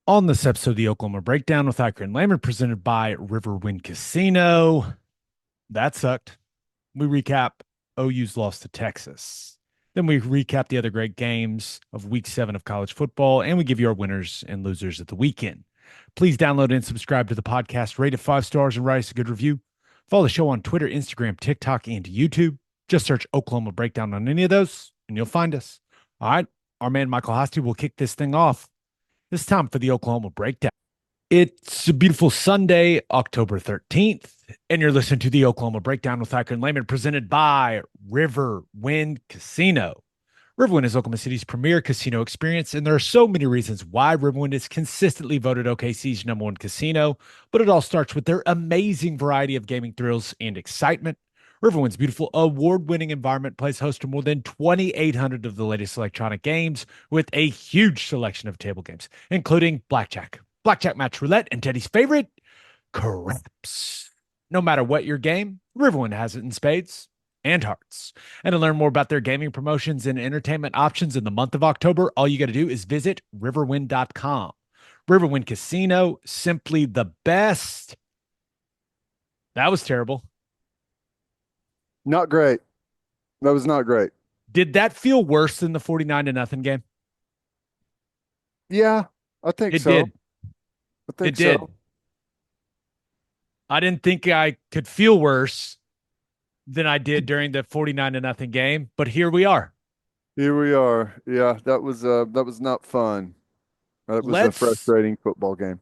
On this episode of the Oklahoma Breakdown with Ikard and Lehman, presented by Riverwind Casino. That sucked. We recap OU's loss to Texas. Then we recap the other great games of week 7 of college football, and we give you our winners and losers of the weekend. Please download and subscribe to the podcast, rate it 5 stars, and write us a good review. Follow the show on Twitter, Instagram, TikTok, and YouTube. Just search Oklahoma Breakdown on any of those, and you'll find us. All right, our man Michael Hosty will kick this thing off. This time for the Oklahoma Breakdown. It's a beautiful Sunday, October 13th, and you're listening to the Oklahoma Breakdown with Ikard and Lehman, presented by Riverwind Casino. Riverwind is Oklahoma City's premier casino experience, and there are so many reasons why Riverwind is consistently voted OKC's #1 casino, but it all starts with their amazing variety of gaming thrills and excitement. Riverwind's beautiful award-winning environment plays host to more than 2,800 of the latest electronic games with a huge selection of table games, including blackjack match roulette, and Teddy's favorite, craps. No matter what your game, Riverwind has it in spades and hearts. And to learn more about their gaming promotions and entertainment options in the month of October, all you got to do is visit riverwind.com. Riverwind Casino, simply the best. That was terrible. Not great. That was not great. Did that feel worse than the 49-0 game? Yeah, I think It so. did. I It think did. so. I didn't think I could feel worse than I did during the 49-0 game, but here we are. Here we are. Yeah, that was not fun. That was a Let's frustrating football game.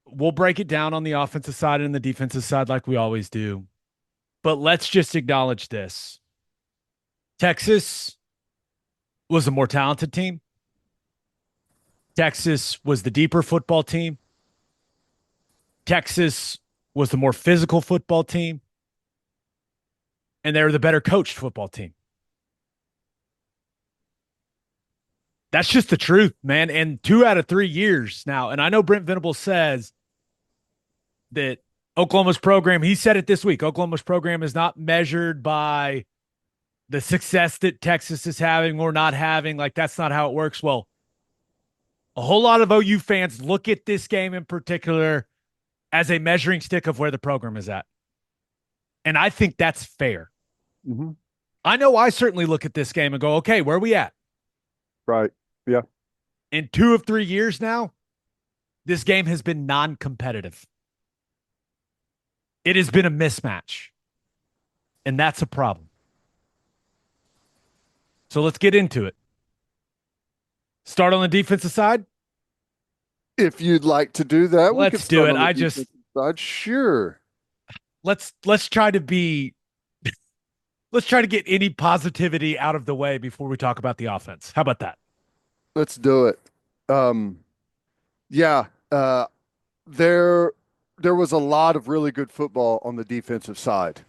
we'll break it down on the offensive side and the defensive side like we always do. But let's just acknowledge this. Texas was a more talented team. Texas was the deeper football team. Texas was the more physical football team. And they were the better coached football team. That's just the truth, man. And 2 out of 3 years now. And I know Brent Venables says that Oklahoma's program, he said it this week, Oklahoma's program is not measured by the success that Texas is having or not having. Like, that's not how it works. Well, a whole lot of OU fans look at this game in particular as a measuring stick of where the program is at. And I think that's fair. Mm-hmm. I know I certainly look at this game and go, okay, where are we at? Right. Yeah. In 2 of 3 years now, this game has been non-competitive. It has been a mismatch. And that's a problem. So let's get into it. Start on the defensive side. If you'd like to do that, we could Let's do start it. on the defensive side. Sure. Let's try to be let's try to get any positivity out of the way before we talk about the offense. How about that? Let's do it. Um, yeah. There there was a lot of really good football on the defensive side.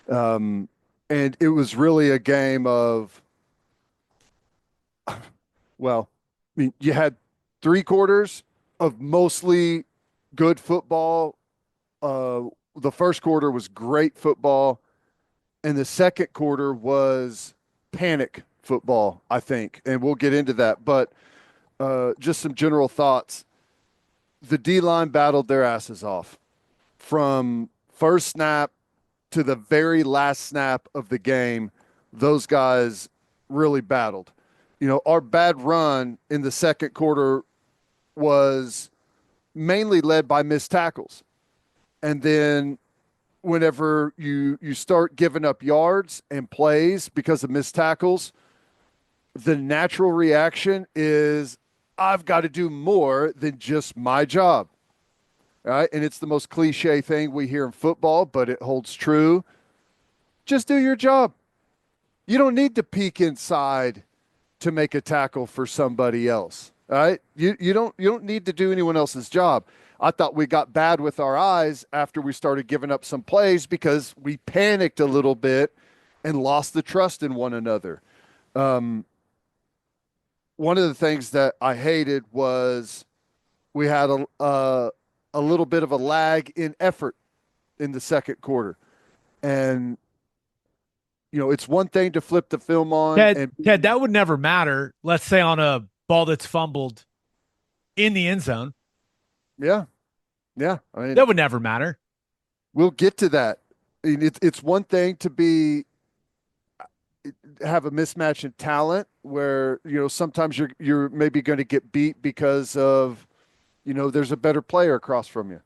Um, and it was really a game of, well, I mean, you had 3 quarters of mostly good football. Uh, the first quarter was great football, and the second quarter was panic football, I think, and we'll get into that. But just some general thoughts. The D line battled their asses off from first snap to the very last snap of the game. Those guys really battled. You know, our bad run in the second quarter was mainly led by missed tackles. And then whenever you start giving up yards and plays because of missed tackles, the natural reaction is I've got to do more than just my job. All right. And it's the most cliche thing we hear in football, but it holds true. Just do your job. You don't need to peek inside to make a tackle for somebody else. All right. You don't need to do anyone else's job. I thought we got bad with our eyes after we started giving up some plays because we panicked a little bit and lost the trust in one another. Um, One of the things that I hated was we had a little bit of a lag in effort in the second quarter. And, you know, it's one thing to flip the film on Ted, and Ted, that would never matter. Let's say on a ball that's fumbled in the end zone. Yeah. Yeah. I mean, That would never matter. we'll get to that. I mean, it's one thing to be have a mismatch in talent where, sometimes you're maybe going to get beat because of, there's a better player across from you.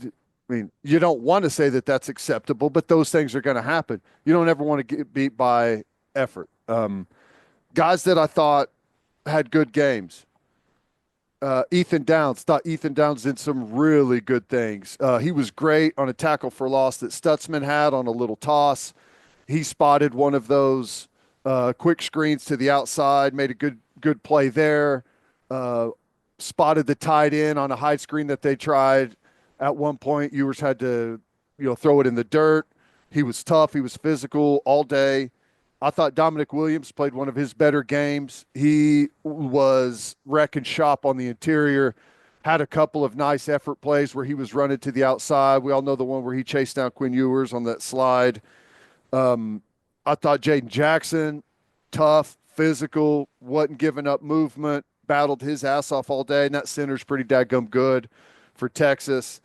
I mean, you don't want to say that that's acceptable, but those things are going to happen. You don't ever want to get beat by effort. Guys that I thought had good games. Ethan Downs, thought Ethan Downs did some really good things. He was great on a tackle for loss that Stutzman had on a little toss. He spotted one of those quick screens to the outside, made a good play there. Uh, Spotted the tight end on a high screen that they tried. At one point, Ewers had to, throw it in the dirt. He was tough. He was physical all day. I thought Dominic Williams played one of his better games. He was wrecking shop on the interior, had a couple of nice effort plays where he was running to the outside. We all know the one where he chased down Quinn Ewers on that slide. I thought Jaden Jackson, tough, physical, wasn't giving up movement, battled his ass off all day, and that center's pretty dadgum good for Texas.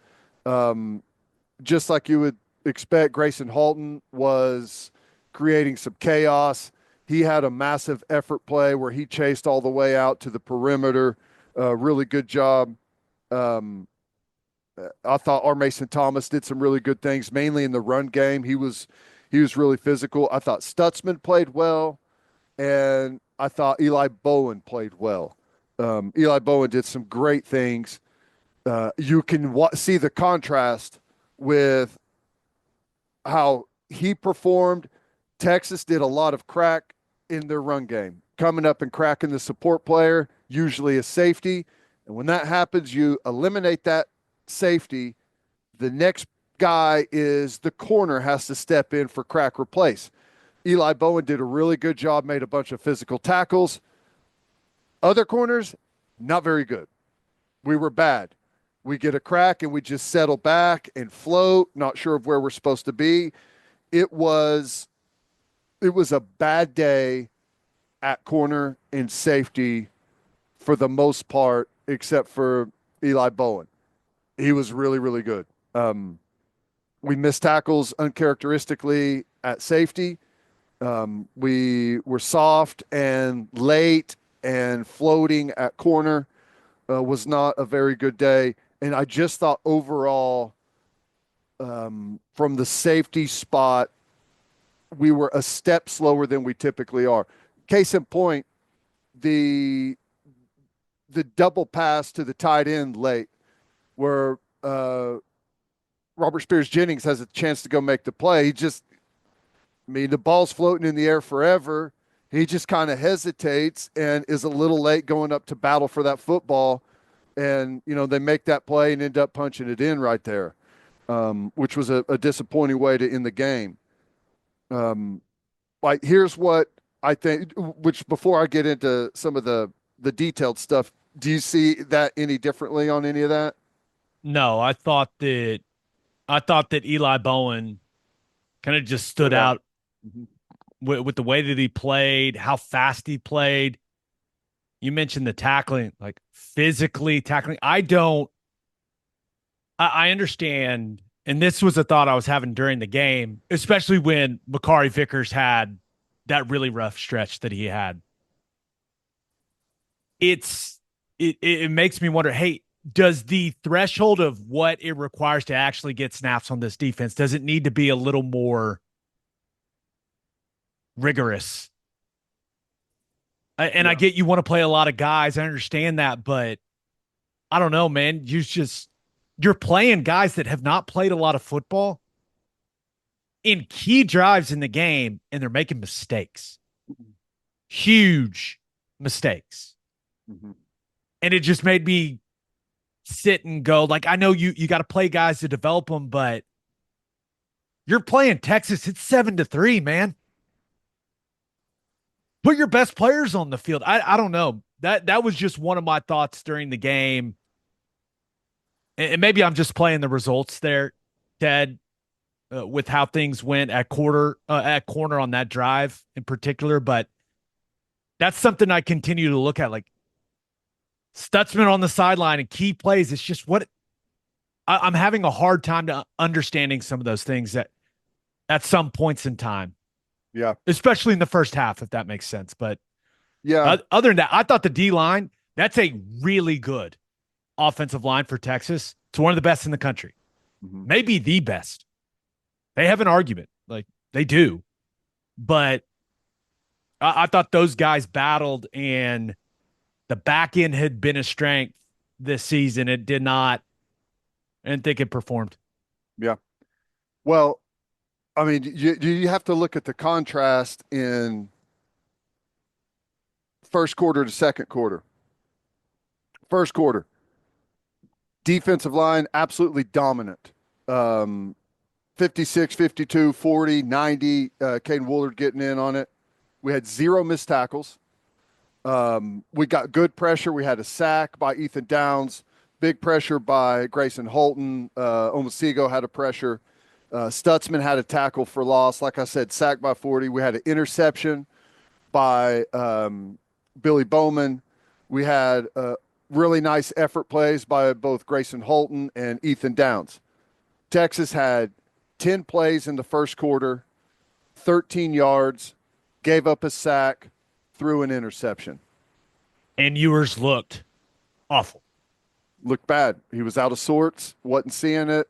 Just like you would expect, Grayson Halton was creating some chaos. He had a massive effort play where he chased all the way out to the perimeter. Really good job. I thought R. Mason Thomas did some really good things, mainly in the run game. He was really physical. I thought Stutzman played well, and I thought Eli Bowen played well. Eli Bowen did some great things. You can see the contrast with how he performed. Texas did a lot of crack in their run game, coming up and cracking the support player, usually a safety. And when that happens, you eliminate that safety. The next guy is the corner has to step in for crack replace. Eli Bowen did a really good job, made a bunch of physical tackles. Other corners, not very good. We were bad. We get a crack and we just settle back and float, not sure of where we're supposed to be. It was a bad day at corner and safety for the most part, except for Eli Bowen. He was really, really good. We missed tackles uncharacteristically at safety. We were soft and late and floating at corner. Was not a very good day. And I just thought overall, from the safety spot, we were a step slower than we typically are. Case in point, the double pass to the tight end late, where Robert Spears Jennings has a chance to go make the play. The ball's floating in the air forever. He just kind of hesitates and is a little late going up to battle for that football. And, they make that play and end up punching it in right there, which was a disappointing way to end the game. Here's what I think, which before I get into some of the detailed stuff, do you see that any differently on any of that? No, I thought that Eli Bowen kind of just stood Stood out. out with the way that he played, how fast he played. You mentioned the tackling, like physically tackling. I understand, and this was a thought I was having during the game, especially when Makari Vickers had that really rough stretch that he had. It makes me wonder, hey, does the threshold of what it requires to actually get snaps on this defense, does it need to be a little more rigorous? And I Yeah. get you want to play a lot of guys. I understand that, but I don't know, man. You're playing guys that have not played a lot of football in key drives in the game, and they're making mistakes, huge mistakes. Mm-hmm. And it just made me sit and go, like, I know you got to play guys to develop them, but you're playing Texas. It's 7-3, man. Put your best players on the field. I don't know. That was just one of my thoughts during the game. And maybe I'm just playing the results there, Ted, with how things went at corner on that drive in particular. But that's something I continue to look at. Like, Stutzman on the sideline and key plays. It's just what I'm having a hard time to understanding some of those things that at some points in time, Yeah. especially in the first half, if that makes sense. But Yeah. other than that, I thought the D line, that's a really good offensive line for Texas. It's one of the best in the country, maybe the best. They have an argument, like they do, but I thought those guys battled, and the back end had been a strength this season. It did not, I didn't think it performed. Yeah. Well, I mean, you have to look at the contrast in first quarter to second quarter. First quarter, defensive line, absolutely dominant. 56, 52, 40, 90. Caden Woolard getting in on it. We had 0 missed tackles. We got good pressure. We had a sack by Ethan Downs, big pressure by Grayson Holton. Omasigo had a pressure. Stutzman had a tackle for loss. Like I said, sacked by 40. We had an interception by Billy Bowman. We had really nice effort plays by both Grayson Holton and Ethan Downs. Texas had 10 plays in the first quarter, 13 yards, gave up a sack, threw an interception. And Ewers looked awful. Looked bad. He was out of sorts, wasn't seeing it.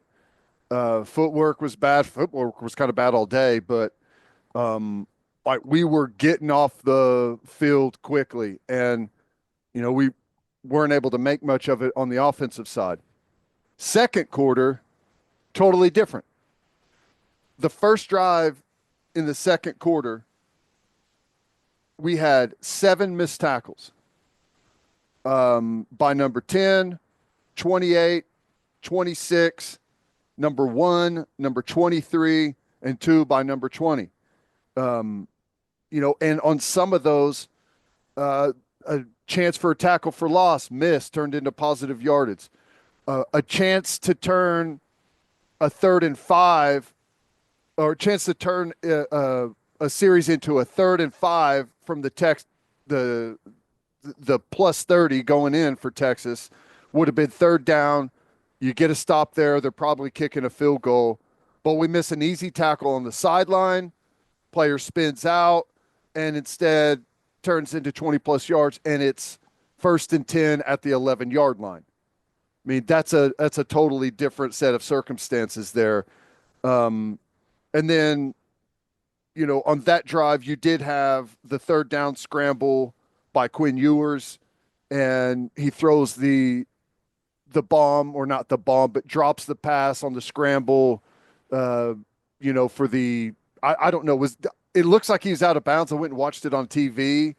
Footwork was bad. Footwork was kind of bad all day, but like we were getting off the field quickly, and we weren't able to make much of it on the offensive side. Second quarter, totally different. The first drive in the second quarter, we had 7 missed tackles by number 10, 28, 26, number 1, number 23, and 2 by number 20. And on some of those, a chance for a tackle for loss, missed, turned into positive yardage. A chance to turn a 3rd and 5, or a chance to turn a series into a 3rd and 5 from the plus 30 going in for Texas would have been 3rd down. You get a stop there. They're probably kicking a field goal, but we miss an easy tackle on the sideline. Player spins out and instead turns into 20 plus yards, and it's 1st and 10 at the 11-yard line. I mean, that's a totally different set of circumstances there. And then, on that drive, you did have the 3rd down scramble by Quinn Ewers, and he throws the bomb, or not the bomb, but drops the pass on the scramble, for the, I don't know, it looks like he's out of bounds. I went and watched it on TV.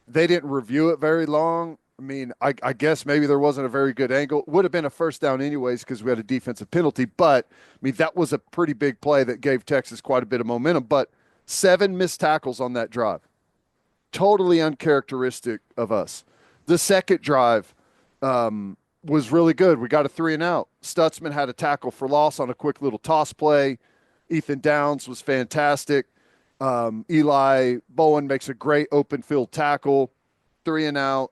They didn't review it very long. I mean, I guess maybe there wasn't a very good angle. Would have been a 1st down anyways because we had a defensive penalty. But, I mean, that was a pretty big play that gave Texas quite a bit of momentum. But 7 missed tackles on that drive. Totally uncharacteristic of us. The second drive was really good. We got a 3 and out. Stutzman had a tackle for loss on a quick little toss play. Ethan Downs was fantastic. Eli Bowen makes a great open field tackle. 3 and out.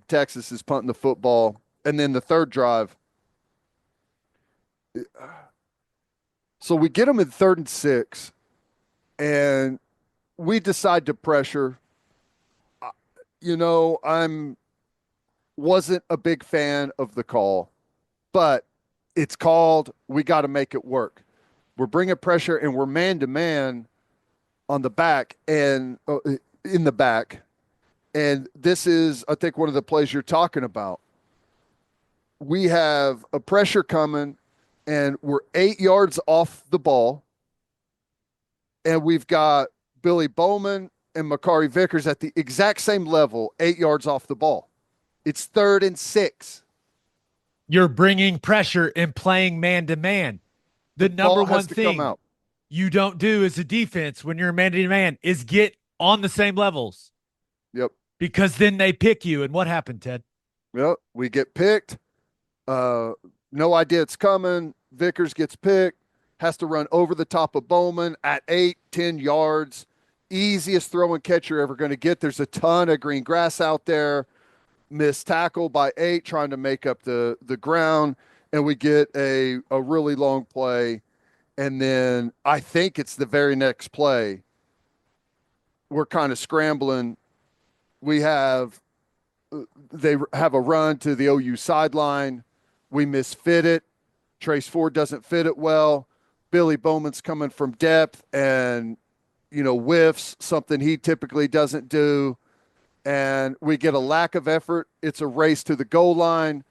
Texas is punting the football. And then the third drive. So we get them in 3rd and 6, and we decide to pressure. Wasn't a big fan of the call, but it's called. We got to make it work. We're bringing pressure, and we're man-to-man on the back and in the back. And this is, I think, one of the plays you're talking about. We have a pressure coming, and we're 8 yards off the ball. And we've got Billy Bowman and Makari Vickers at the exact same level, 8 yards off the ball. It's 3rd and 6. You're bringing pressure and playing man-to-man. The number one thing you don't do as a defense when you're man-to-man is get on the same levels. Yep. Because then they pick you. And what happened, Ted? Yep. We get picked. No idea it's coming. Vickers gets picked. Has to run over the top of Bowman at 8-10 yards. Easiest throw and catch you're ever going to get. There's a ton of green grass out there. missed tackle by 8 trying to make up the ground, and we get a really long play. And then I think it's the very next play. We're kind of scrambling. We have they have a run to the OU sideline. We misfit it. Trace Ford doesn't fit it well. Billy Bowman's coming from depth and whiffs something he typically doesn't do, and we get a lack of effort. It's a race to the goal line.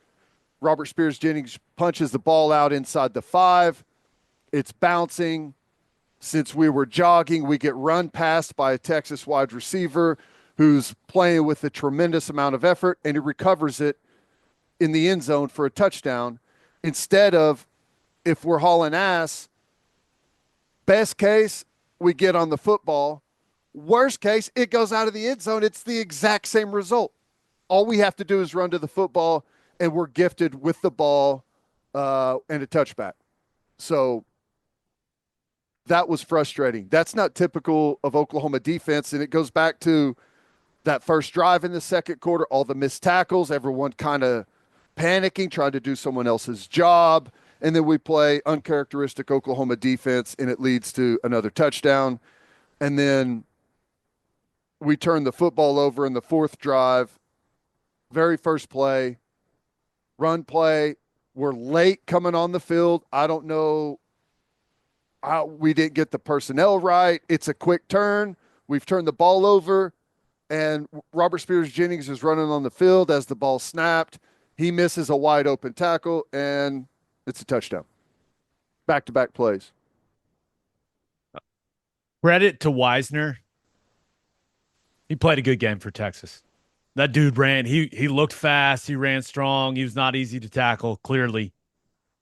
Robert Spears Jennings punches the ball out inside the 5. It's bouncing. Since we were jogging, we get run past by a Texas wide receiver who's playing with a tremendous amount of effort, and he recovers it in the end zone for a touchdown. Instead of, if we're hauling ass, best case, we get on the football. Worst case, it goes out of the end zone. It's the exact same result. All we have to do is run to the football, and we're gifted with the ball and a touchback. So that was frustrating. That's not typical of Oklahoma defense, and it goes back to that first drive in the second quarter, all the missed tackles, everyone kind of panicking, trying to do someone else's job, and then we play uncharacteristic Oklahoma defense, and it leads to another touchdown. And then we turn the football over in the fourth drive, very first play, run play. We're late coming on the field. I don't know how we didn't get the personnel right. It's a quick turn. We've turned the ball over, and Robert Spears Jennings is running on the field as the ball snapped. He misses a wide open tackle, and it's a touchdown. Back-to-back plays. Credit to Wisner. He played a good game for Texas. That dude ran. He looked fast. He ran strong. He was not easy to tackle, clearly.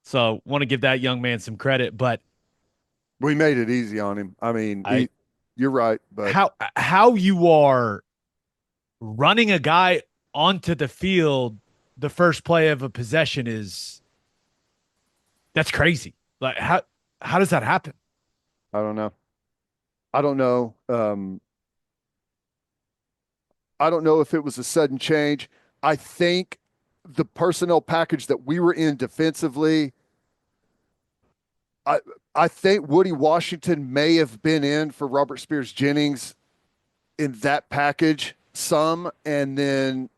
So want to give that young man some credit. But we made it easy on him. I mean, you're right. But how you are running a guy onto the field the first play of a possession that's crazy. Like how does that happen? I don't know. I don't know if it was a sudden change. I think the personnel package that we were in defensively, I think Woody Washington may have been in for Robert Spears Jennings in that package some, and then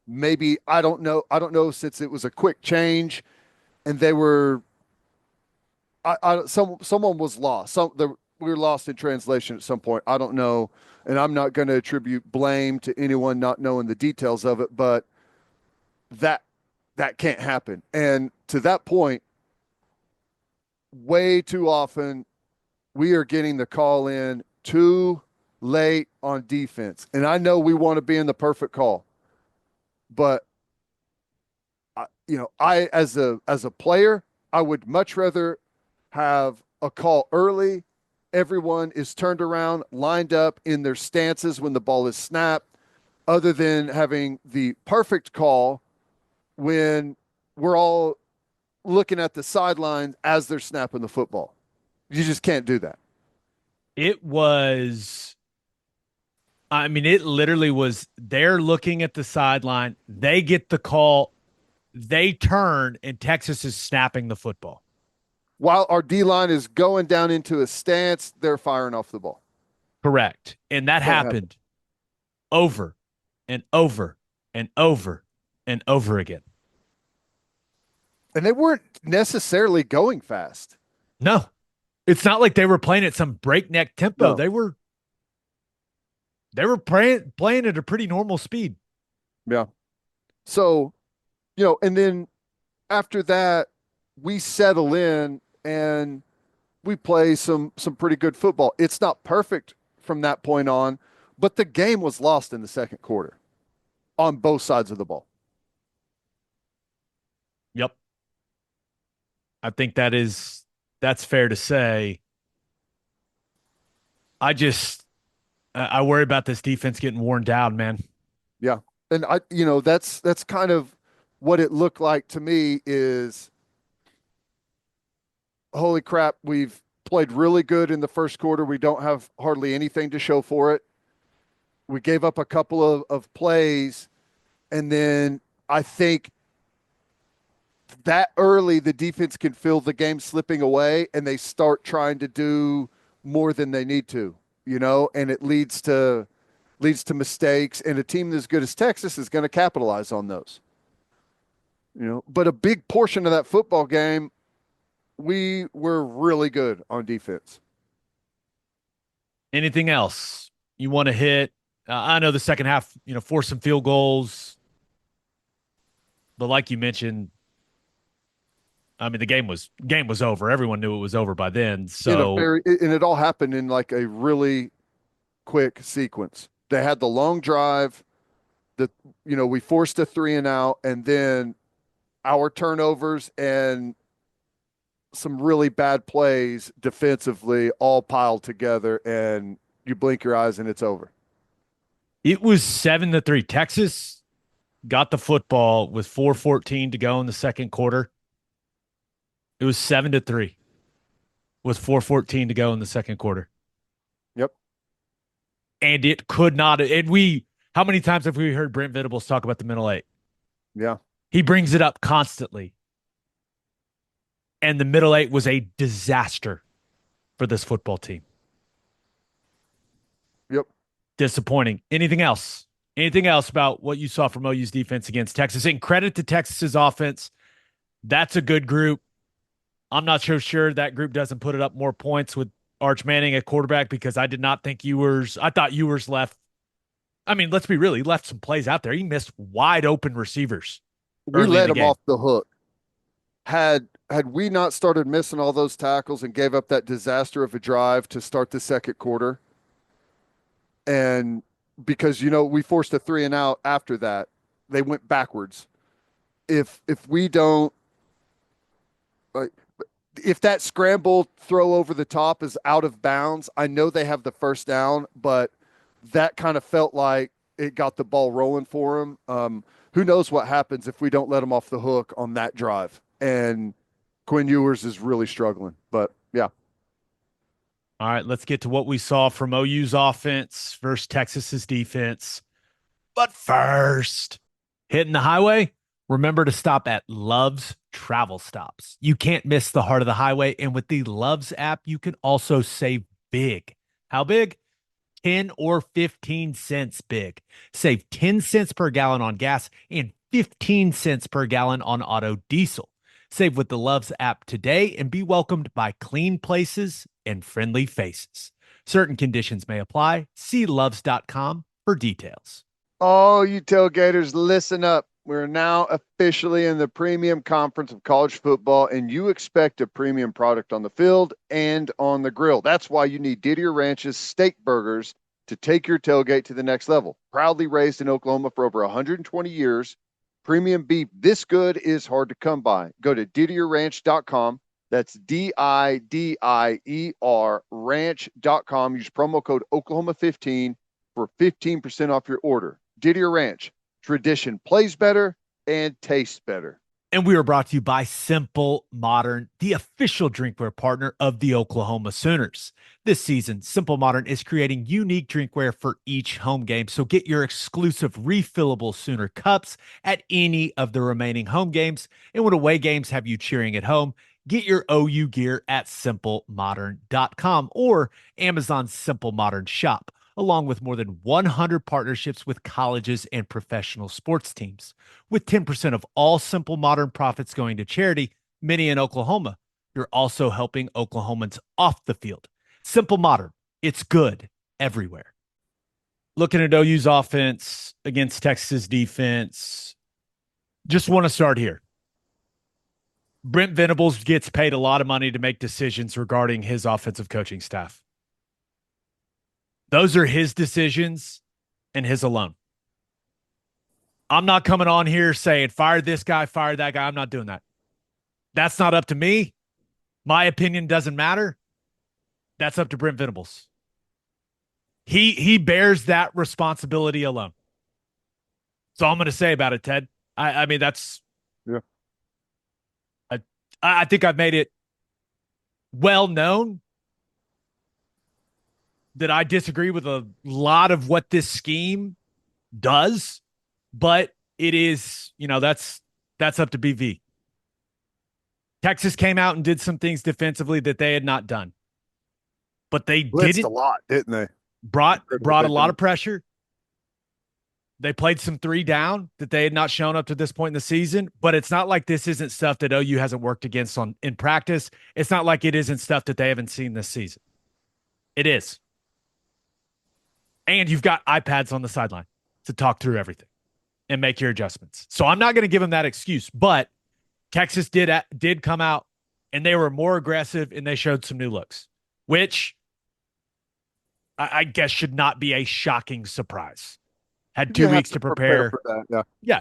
maybe I don't know since it was a quick change and they were someone was lost. We were lost in translation at some point. I don't know, and I'm not going to attribute blame to anyone not knowing the details of it, but that can't happen. And to that point, way too often we are getting the call in too late on defense. And I know we want to be in the perfect call, but I as a player, I would much rather have a call early. Everyone is turned around, lined up in their stances when the ball is snapped, other than having the perfect call when we're all looking at the sidelines as they're snapping the football. You just can't do that. It literally was they're looking at the sideline. They get the call. They turn, and Texas is snapping the football. While our D-line is going down into a stance, they're firing off the ball. Correct. And that happened over and over and over and over again. And they weren't necessarily going fast. No. It's not like they were playing at some breakneck tempo. No. They were playing at a pretty normal speed. Yeah. So, and then after that, we settle in and we play some pretty good football. It's not perfect from that point on, but the game was lost in the second quarter on both sides of the ball. Yep. I think that's fair to say. I worry about this defense getting worn down, man. Yeah. And that's kind of what it looked like to me is, holy crap, we've played really good in the first quarter. We don't have hardly anything to show for it. We gave up a couple of plays, And then I think that early the defense can feel the game slipping away and they start trying to do more than they need to, and it leads to mistakes, and a team as good as Texas is going to capitalize on those. But a big portion of that football game, we were really good on defense. Anything else you want to hit? I know the second half, forced some field goals, but like you mentioned, I mean, the game was over. Everyone knew it was over by then. So And it all happened in like a really quick sequence. They had the long drive that, we forced a 3-and-out, and then our turnovers and some really bad plays defensively all piled together, and you blink your eyes and it's over. it was 7-3. Texas got the football with 4:14 to go in the second quarter. It was 7-3 with 4:14 to go in the second quarter. Yep. And it could not. How many times have we heard Brent Venables talk about the middle eight? Yeah. He brings it up constantly. And the middle eight was a disaster for this football team. Yep. Disappointing. Anything else? Anything else about what you saw from OU's defense against Texas? And credit to Texas's offense. That's a good group. I'm not so sure that group doesn't put it up more points with Arch Manning at quarterback, because I did not think I thought Ewers left. I mean, let's be real. He left some plays out there. He missed wide open receivers. We let him off the hook. Had we not started missing all those tackles and gave up that disaster of a drive to start the second quarter, and because we forced a 3-and-out after that, they went backwards. If we don't, like, if that scramble throw over the top is out of bounds, I know they have the first down, but that kind of felt like it got the ball rolling for them. Who knows what happens if we don't let them off the hook on that drive? And Quinn Ewers is really struggling, but yeah. All right, let's get to what we saw from OU's offense versus Texas's defense. But first, hitting the highway, remember to stop at Love's Travel Stops. You can't miss the heart of the highway, and with the Love's app, you can also save big. How big? 10 or 15 cents big. Save 10 cents per gallon on gas and 15 cents per gallon on auto diesel. Save with the Love's app today and be welcomed by clean places and friendly faces. Certain conditions may apply. See loves.com for details. Oh, you tailgaters, listen up. We're now officially in the premium conference of college football, and you expect a premium product on the field and on the grill. That's why you need Didier Ranch's steak burgers to take your tailgate to the next level. Proudly raised in Oklahoma for over 120 years, premium beef this good is hard to come by. Go to DidierRanch.com. That's DIDIER ranch.com. Use promo code Oklahoma15 for 15% off your order. Didier Ranch. Tradition plays better and tastes better. And we are brought to you by Simple Modern, the official drinkware partner of the Oklahoma Sooners. This season, Simple Modern is creating unique drinkware for each home game. So get your exclusive refillable Sooner cups at any of the remaining home games. And when away games have you cheering at home, get your OU gear at simplemodern.com or Amazon's Simple Modern shop, along with more than 100 partnerships with colleges and professional sports teams. With 10% of all Simple Modern profits going to charity, many in Oklahoma, you're also helping Oklahomans off the field. Simple Modern, it's good everywhere. Looking at OU's offense against Texas defense, just want to start here. Brent Venables gets paid a lot of money to make decisions regarding his offensive coaching staff. Those are his decisions and his alone. I'm not coming on here saying, fire this guy, fire that guy. I'm not doing that. That's not up to me. My opinion doesn't matter. That's up to Brent Venables. He bears that responsibility alone. That's all I'm going to say about it, Ted. I mean, that's... Yeah. I think I've made it well known that I disagree with a lot of what this scheme does, but it is, that's up to BV. Texas came out and did some things defensively that they had not done, but they Blitzed a didn't lot, didn't they? brought a lot of pressure. They played some three down that they had not shown up to this point in the season, but it's not like this isn't stuff that OU hasn't worked against in practice. It's not like it isn't stuff that they haven't seen this season. It is. And you've got iPads on the sideline to talk through everything and make your adjustments. So I'm not going to give them that excuse, but Texas did come out and they were more aggressive and they showed some new looks, which I guess should not be a shocking surprise. Had 2 weeks to prepare. For that, yeah. Yeah.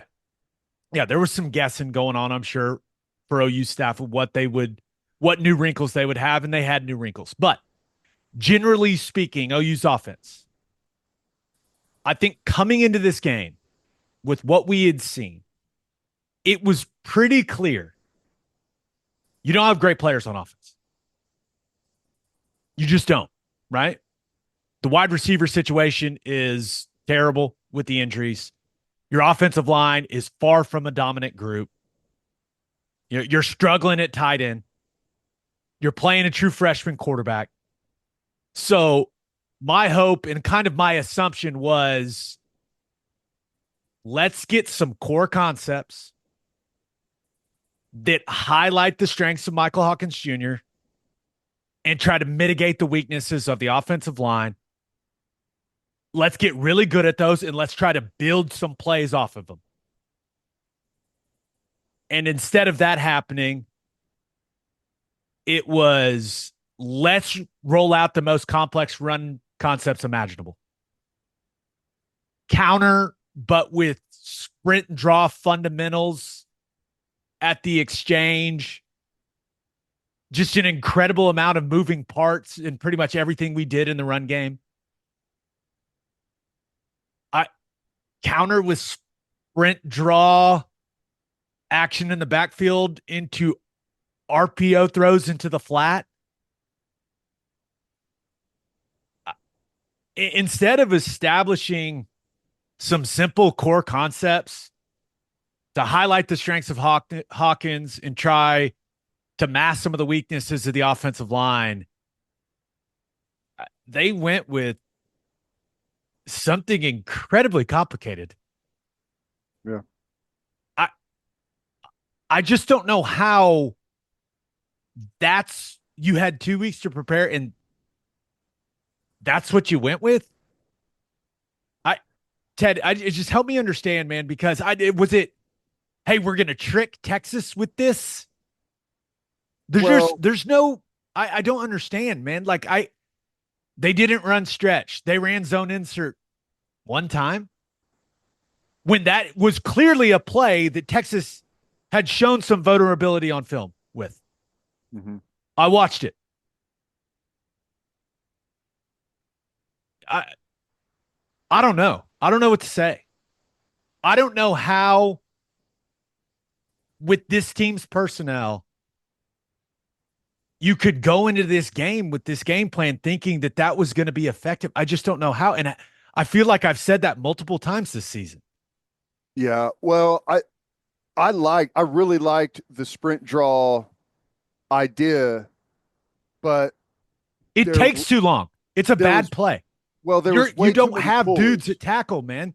Yeah. There was some guessing going on, I'm sure, for OU staff of what new wrinkles they would have, and they had new wrinkles. But generally speaking, OU's offense, I think coming into this game with what we had seen, it was pretty clear you don't have great players on offense. You just don't, right? The wide receiver situation is terrible with the injuries. Your offensive line is far from a dominant group. You're struggling at tight end. You're playing a true freshman quarterback. So my hope and kind of my assumption was, let's get some core concepts that highlight the strengths of Michael Hawkins Jr. and try to mitigate the weaknesses of the offensive line. Let's get really good at those, and let's try to build some plays off of them. And instead of that happening, it was, let's roll out the most complex run concepts imaginable. Counter, but with sprint and draw fundamentals at the exchange. Just an incredible amount of moving parts in pretty much everything we did in the run game. Counter with sprint draw action in the backfield into RPO throws into the flat. Instead of establishing some simple core concepts to highlight the strengths of Hawkins and try to mask some of the weaknesses of the offensive line, they went with something incredibly complicated. Yeah. I just don't know how you had 2 weeks to prepare and that's what you went with. Ted, it just help me understand, man, because hey, we're going to trick Texas with this. There's no, I don't understand, man. Like they didn't run stretch. They ran zone insert one time when that was clearly a play that Texas had shown some vulnerability on film with. Mm-hmm. I watched it. I don't know. I don't know what to say. I don't know how, with this team's personnel, you could go into this game with this game plan thinking that was going to be effective. I just don't know how. And I feel like I've said that multiple times this season. Yeah. Well, I really liked the sprint draw idea, but it takes too long. It's a bad play. Well, you don't have dudes at tackle, man.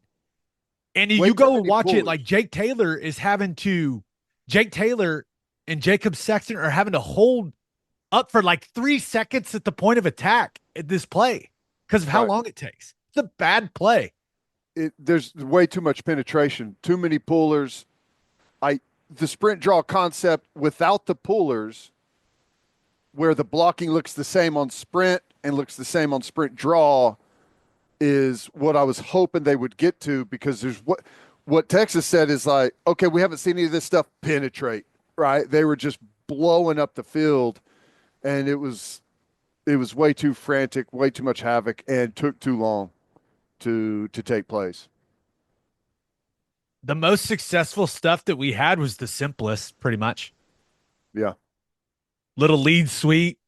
And you go and watch it, like Jake Taylor and Jacob Sexton are having to hold up for like 3 seconds at the point of attack at this play because of how long it takes. It's a bad play. There's way too much penetration, too many pullers. The sprint draw concept without the pullers, where the blocking looks the same on sprint and looks the same on sprint draw, is what I was hoping they would get to, because there's what Texas said is like, okay, we haven't seen any of this stuff penetrate, right? They were just blowing up the field, and it was way too frantic, way too much havoc, and took too long to take place. The most successful stuff that we had was the simplest, pretty much. Yeah. Little lead sweep.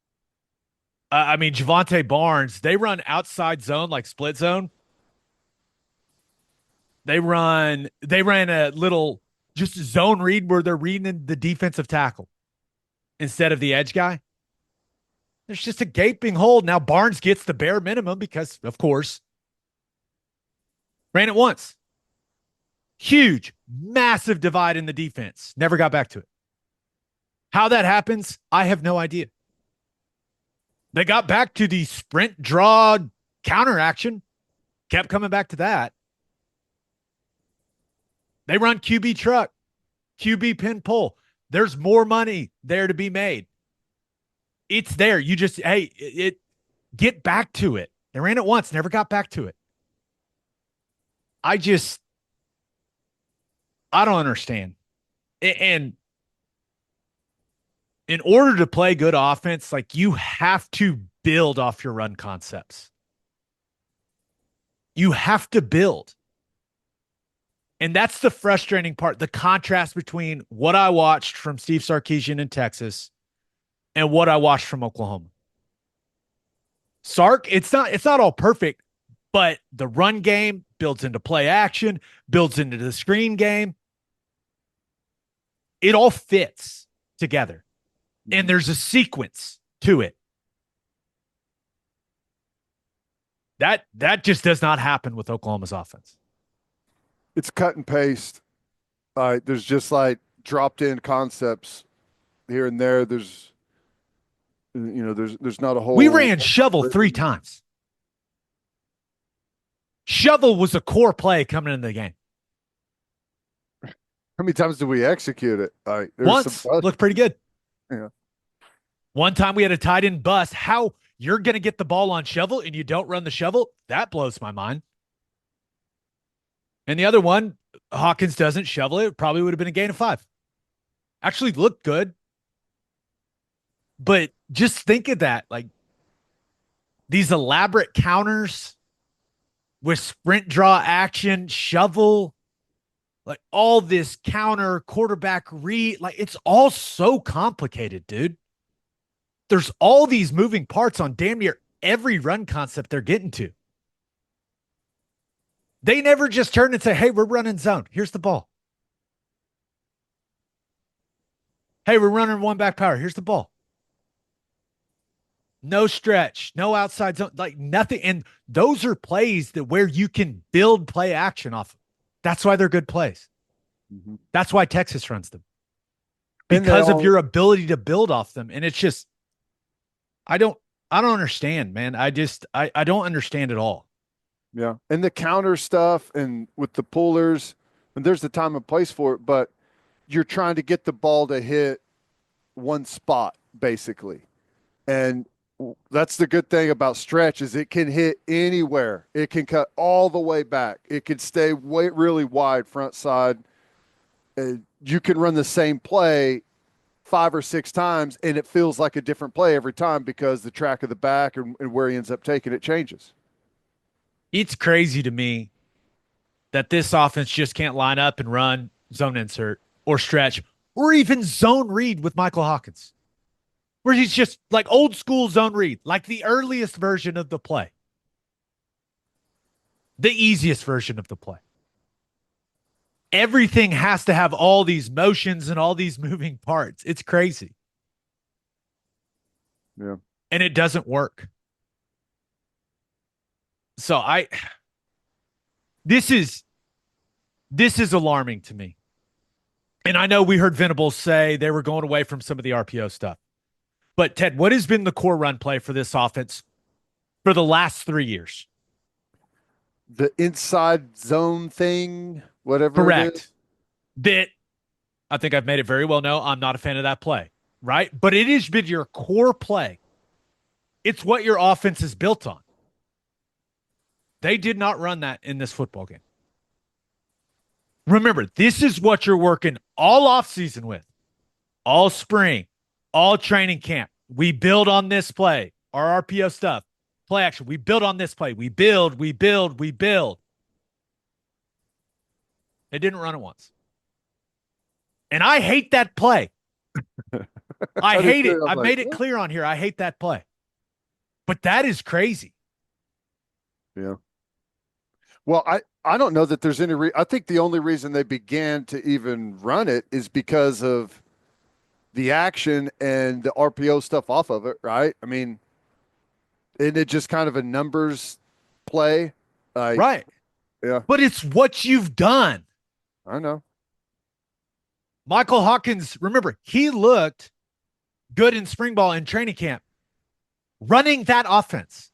Javonte Barnes, they run outside zone, like split zone. They ran a little just zone read where they're reading the defensive tackle instead of the edge guy. There's just a gaping hole. Now Barnes gets the bare minimum because, of course, ran it once. Huge, massive divide in the defense. Never got back to it. How that happens, I have no idea. They got back to the sprint draw counter action, kept coming back to that. They run QB truck, QB pin pull. There's more money there to be made. It's there. You just, hey, get back to it. They ran it once, never got back to it. I don't understand. And in order to play good offense, like you have to build off your run concepts. You have to build. And that's the frustrating part, the contrast between what I watched from Steve Sarkisian in Texas and what I watched from Oklahoma. Sark, it's not all perfect, but the run game builds into play action, builds into the screen game. It all fits together. And there's a sequence to it. That just does not happen with Oklahoma's offense. It's cut and paste. There's just like dropped in concepts here and there. There's not a whole. We ran shovel 3 times. Shovel was a core play coming into the game. How many times did we execute it? Once, looked pretty good. Yeah. One time we had a tight end bust. How you're going to get the ball on shovel and you don't run the shovel? That blows my mind. And the other one, Hawkins doesn't shovel it. Probably would have been a gain of 5. Actually looked good. But just think of that. Like these elaborate counters with sprint draw action, shovel, like all this counter quarterback read, like it's all so complicated, dude. There's all these moving parts on damn near every run concept they're getting to. They never just turn and say, hey, we're running zone. Here's the ball. Hey, we're running one back power. Here's the ball. No stretch, no outside zone, like nothing. And those are plays that where you can build play action off of. That's why they're good plays. Mm-hmm. That's why Texas runs them. Because of your ability to build off them. And it's just, I don't understand, man. I don't understand at all. Yeah. And the counter stuff and with the pullers, and there's the time and place for it, but you're trying to get the ball to hit one spot, basically. And that's the good thing about stretch is it can hit anywhere. It can cut all the way back. It can stay really wide front side. You can run the same play 5 or 6 times, and it feels like a different play every time because the track of the back and where he ends up taking it changes. It's crazy to me that this offense just can't line up and run zone insert or stretch or even zone read with Michael Hawkins, where he's just like old school zone read, like the earliest version of the play, the easiest version of the play. Everything has to have all these motions and all these moving parts. It's crazy. Yeah. And it doesn't work. So this is alarming to me. And I know we heard Venables say they were going away from some of the RPO stuff. But Ted, what has been the core run play for this offense for the last 3 years? The inside zone thing, whatever. Correct. It is. That I think I've made it very well known. I'm not a fan of that play, right? But it has been your core play. It's what your offense is built on. They did not run that in this football game. Remember, this is what you're working all offseason with, all spring, all training camp. We build on this play, our RPO stuff, play action. We build on this play. We build. They didn't run it once. And I hate that play. I hate it. I made it clear on here. I hate that play. But that is crazy. Yeah. Well, I don't know that there's any I think the only reason they began to even run it is because of the action and the RPO stuff off of it, right? I mean, isn't it just kind of a numbers play? Like, Right. yeah, But it's what you've done. I know. Michael Hawkins, remember, he looked good in spring ball and training camp, running that offense,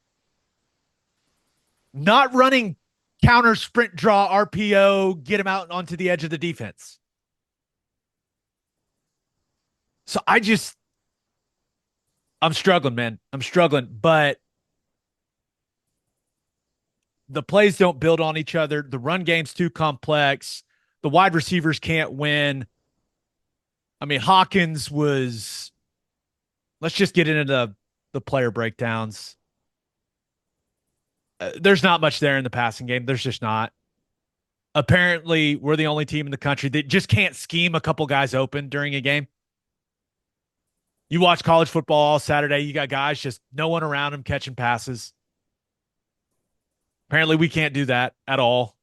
not running counter sprint draw RPO, get him out onto the edge of the defense. So I'm struggling, man. I'm struggling, but the plays don't build on each other. The run game's too complex. The wide receivers can't win. I mean, Hawkins was, let's just get into the player breakdowns. There's not much there in the passing game. There's just not. Apparently, we're the only team in the country that just can't scheme a couple guys open during a game. You watch college football all Saturday, you got guys just no one around them catching passes. Apparently, we can't do that at all.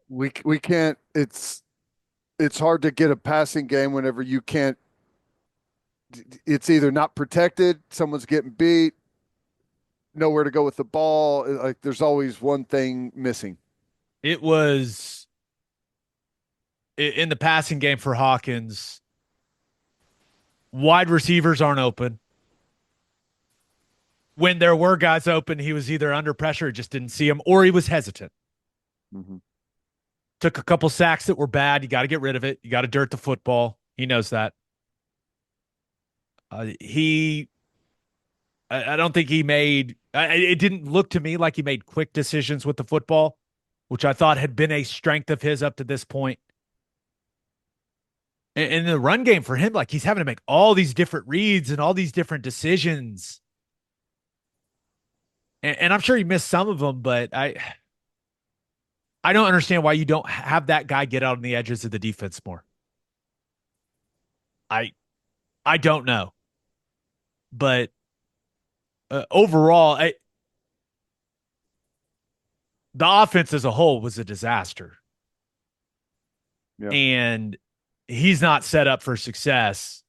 We can't. It's hard to get a passing game whenever you can't. It's either not protected, someone's getting beat, nowhere to go with the ball. Like there's always one thing missing. It was in the passing game for Hawkins. Wide receivers aren't open. When there were guys open, he was either under pressure, just didn't see him, or he was hesitant. Mm-hmm. Took a couple sacks that were bad. You got to get rid of it. You got to dirt the football. He knows that. I don't think he made, it didn't look to me like he made quick decisions with the football, which I thought had been a strength of his up to this point. And the run game for him, like he's having to make all these different reads and all these different decisions. And I'm sure he missed some of them, but I don't understand why you don't have that guy get out on the edges of the defense more. I I don't know, but overall, the offense as a whole was a disaster, Yeah. and he's not set up for success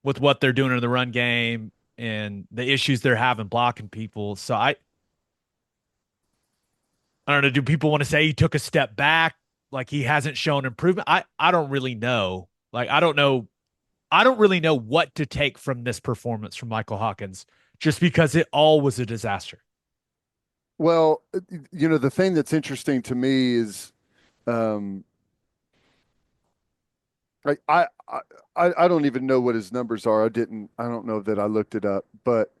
with what they're doing in the run game and the issues they're having blocking people. So I don't know. Do people want to say he took a step back, like he hasn't shown improvement? I don't really know. Like I don't know. I don't really know what to take from this performance from Michael Hawkins, just because it all was a disaster. Well, the thing that's interesting to me is, um, I don't even know what his numbers are. I don't know that I looked it up, but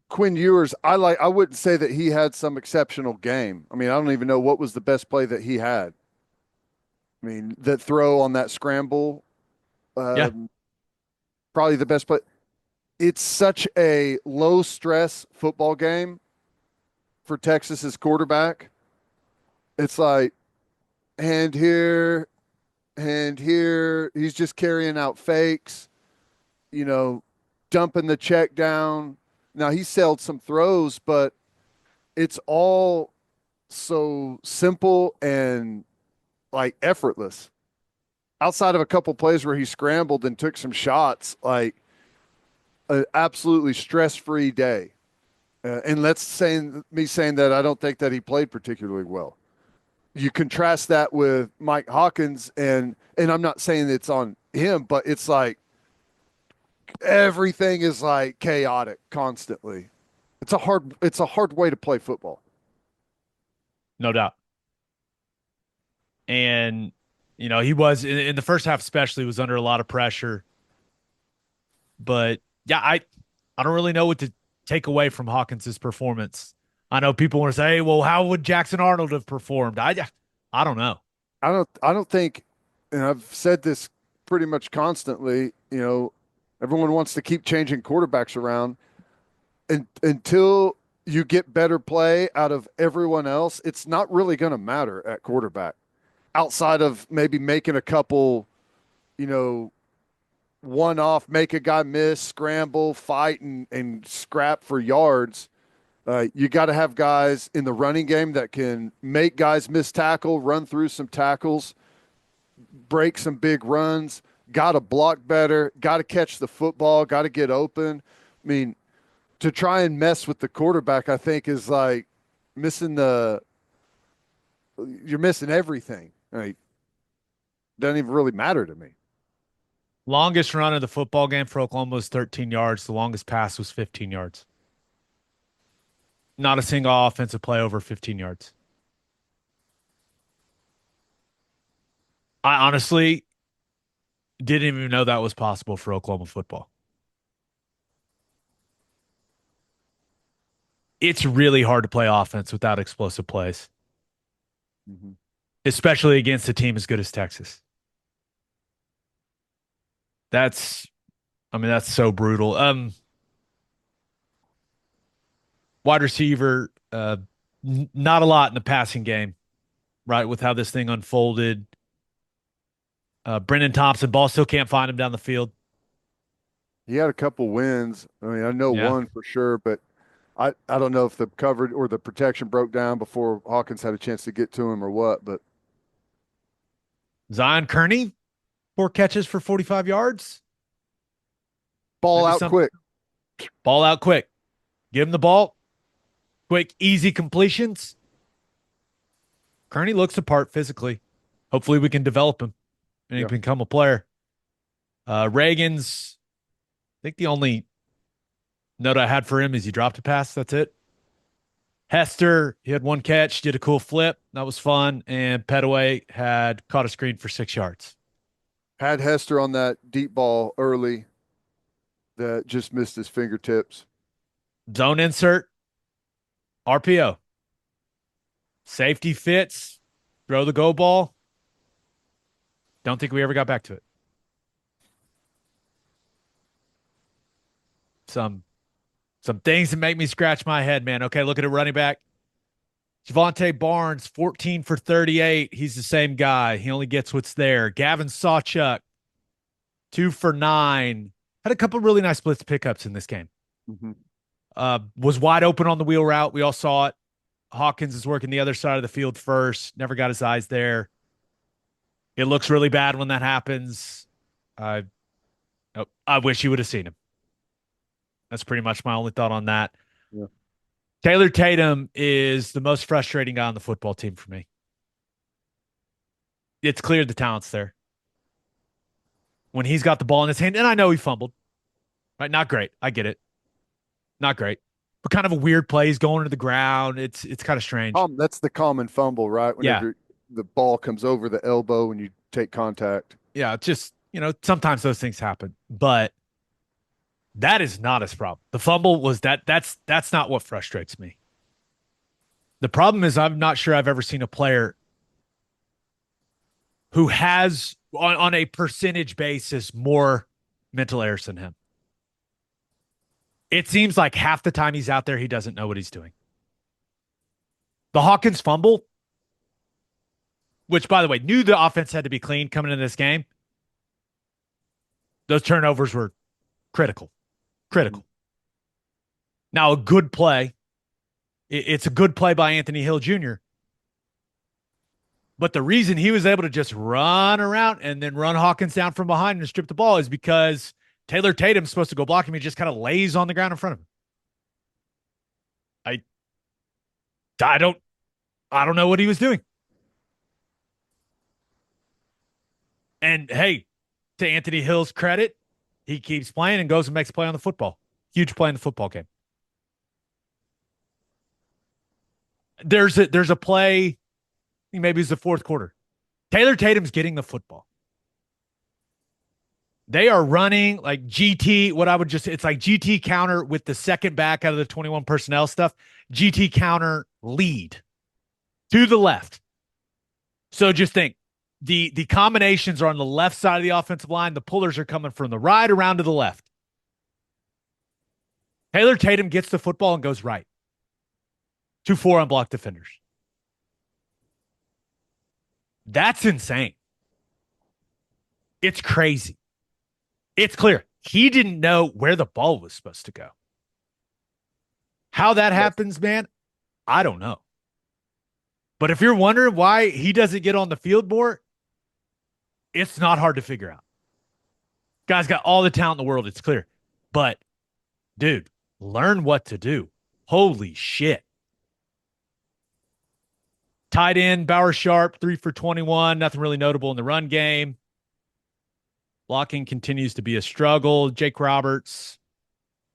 Quinn Ewers, I wouldn't say that he had some exceptional game. I mean, I don't even know what was the best play that he had. I mean, that throw on that scramble, Yeah. um, probably the best play. It's such a low stress football game for Texas's quarterback. It's like hand here, hand here. He's just carrying out fakes, you know, dumping the check down. Now he sailed some throws, but it's all so simple and like effortless. Outside of a couple plays where he scrambled and took some shots, like an absolutely stress-free day. And let's saying me saying that I don't think that he played particularly well. You contrast that with Mike Hawkins, and I'm not saying it's on him, but it's like everything is like chaotic constantly. It's a hard way to play football. No doubt. And he was in the first half, especially, was under a lot of pressure. But yeah, I don't really know what to take away from Hawkins's performance. I know people want to say, well, how would Jackson Arnold have performed? I don't know. I don't think, and I've said this pretty much constantly, everyone wants to keep changing quarterbacks around, and until you get better play out of everyone else, it's not really going to matter at quarterback outside of maybe making a couple, you know, one off, make a guy miss, scramble, fight, and scrap for yards. You got to have guys in the running game that can make guys miss tackle, run through some tackles, break some big runs, got to block better, got to catch the football, got to get open. I mean, to try and mess with the quarterback, I think is like missing you're missing everything. Like, doesn't even really matter to me. Longest run of the football game for Oklahoma was 13 yards. The longest pass was 15 yards. Not a single offensive play over 15 yards. I honestly didn't even know that was possible for Oklahoma football. It's really hard to play offense without explosive plays, Mm-hmm. especially against a team as good as Texas. That's so brutal. Wide receiver, not a lot in the passing game, right? With how this thing unfolded. Brendan Thompson, ball still can't find him down the field. He had a couple wins. I mean, I know Yeah. one for sure, but I don't know if the coverage or the protection broke down before Hawkins had a chance to get to him or what, but Zion Kearney, 4 catches for 45 yards. ball Maybe out some quick. ball out quick. Give him the ball. Quick, easy completions. Kearney looks the part physically. Hopefully we can develop him and he Yeah. can become a player. Reagan's, I think the only note I had for him is he dropped a pass. That's it. Hester, he had 1 catch, did a cool flip. That was fun. And Petaway had caught a screen for 6 yards. Had Hester on that deep ball early that just missed his fingertips. Zone insert, RPO. Safety fits, throw the go ball. Don't think we ever got back to it. Some things that make me scratch my head, man. Okay, look at a running back. Javonte Barnes, 14 for 38. He's the same guy. He only gets what's there. Gavin Sawchuk, 2 for 9. Had a couple really nice blitz pickups in this game. Mm-hmm. Was wide open on the wheel route. We all saw it. Hawkins is working the other side of the field first. Never got his eyes there. It looks really bad when that happens. I wish you would have seen him. That's pretty much my only thought on that. Yeah. Taylor Tatum is the most frustrating guy on the football team for me. It's clear the talent's there. When he's got the ball in his hand, and I know he fumbled, right? Not great. I get it. Not great. But kind of a weird play. He's going to the ground. It's kind of strange. That's the common fumble, right? Whenever the ball comes over the elbow when you take contact. Yeah, it's just, sometimes those things happen. But that is not his problem. The fumble was that's not what frustrates me. The problem is I'm not sure I've ever seen a player who has on a percentage basis more mental errors than him. It seems like half the time he's out there, he doesn't know what he's doing. The Hawkins fumble, which, by the way, knew the offense had to be clean coming into this game. Those turnovers were critical. Now, a good play. It's a good play by Anthony Hill Jr. But the reason he was able to just run around and then run Hawkins down from behind and strip the ball is because Taylor Tatum's supposed to go block him. He just kind of lays on the ground in front of him. I don't know what he was doing. And hey, to Anthony Hill's credit, he keeps playing and goes and makes a play on the football. Huge play in the football game. There's a play, maybe it's the fourth quarter. Taylor Tatum's getting the football. They are running like GT, it's like GT counter with the second back out of the 21 personnel stuff. GT counter lead to the left. So just think, the combinations are on the left side of the offensive line. The pullers are coming from the right around to the left. Taylor Tatum gets the football and goes right. 2-4 unblocked defenders. That's insane. It's crazy. It's clear. He didn't know where the ball was supposed to go. How that Yes. happens, man, I don't know. But if you're wondering why he doesn't get on the field more, it's not hard to figure out. Guy's got all the talent in the world. It's clear. But, dude, learn what to do. Holy shit. Tight end, Bauer Sharp, 3 for 21. Nothing really notable in the run game. Blocking continues to be a struggle. Jake Roberts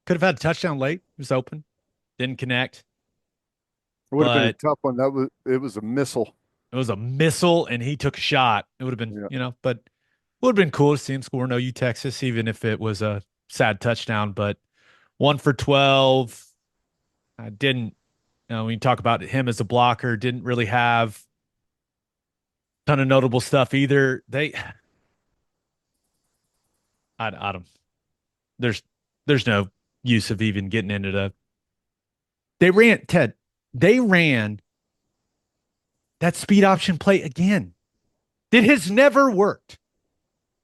could have had a touchdown late. He was open. Didn't connect. It would have been a But tough one. It was a missile. it was a missile, and he took a shot. It would have been, Yeah. but it would have been cool to see him score no OU Texas, even if it was a sad touchdown. But 1 for 12. I didn't, when you talk about him as a blocker, didn't really have a ton of notable stuff either. I don't, there's no use of even getting into they ran that speed option play again. It has never worked.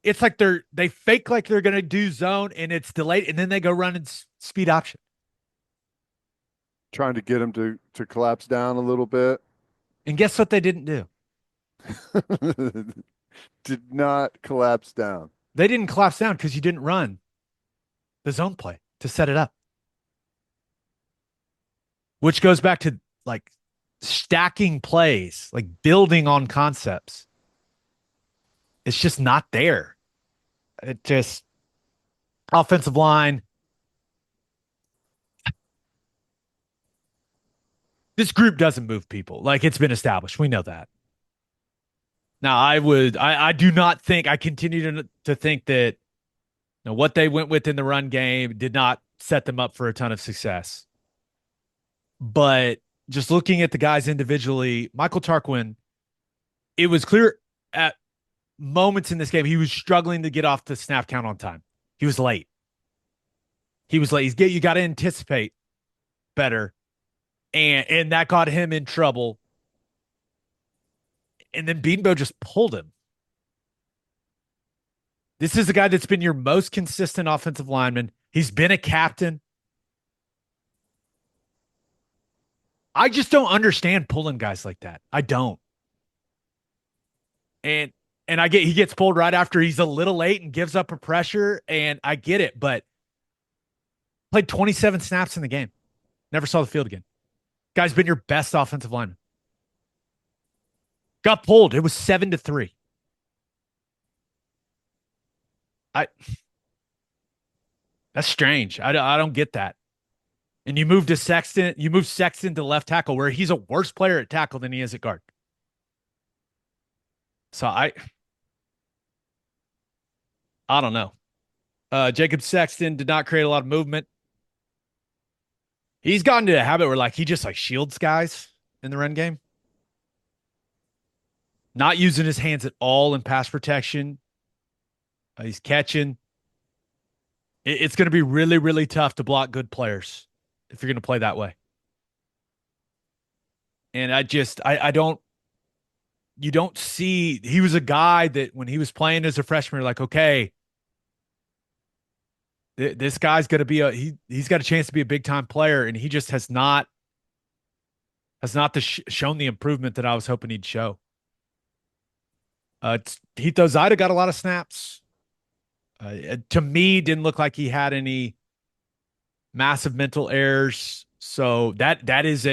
It's like they fake like they're going to do zone and it's delayed, and then they go run and speed option. Trying to get him to collapse down a little bit. And guess what they didn't do? Did not collapse down. They didn't collapse down because you didn't run the zone play to set it up. Which goes back to like stacking plays, like building on concepts. It's just not there. It just offensive line. This group doesn't move people. Like it's been established. We know that. Now I do not think, I continue to think that what they went with in the run game did not set them up for a ton of success. But just looking at the guys individually, Michael Tarquin, it was clear at moments in this game he was struggling to get off the snap count on time. He was late. You got to anticipate better, and that got him in trouble. And then Beanbo just pulled him. This is the guy that's been your most consistent offensive lineman. He's been a captain. I just don't understand pulling guys like that. I don't. And he gets pulled right after he's a little late and gives up a pressure, and I get it, but played 27 snaps in the game. Never saw the field again. Guy's been your best offensive lineman. Got pulled. It was 7-3. That's strange. I don't get that. And you moved Sexton to left tackle, where he's a worse player at tackle than he is at guard. So I don't know. Jacob Sexton did not create a lot of movement. He's gotten to a habit where like he just like shields guys in the run game. Not using his hands at all in pass protection. He's catching. It's going to be really, really tough to block good players if you're going to play that way. And you don't see, he was a guy that when he was playing as a freshman, you're like, okay, this guy's going to be he's got a chance to be a big time player. And he just has not shown the improvement that I was hoping he'd show. Hito Zaida got a lot of snaps. To me, didn't look like he had any massive mental errors. So that is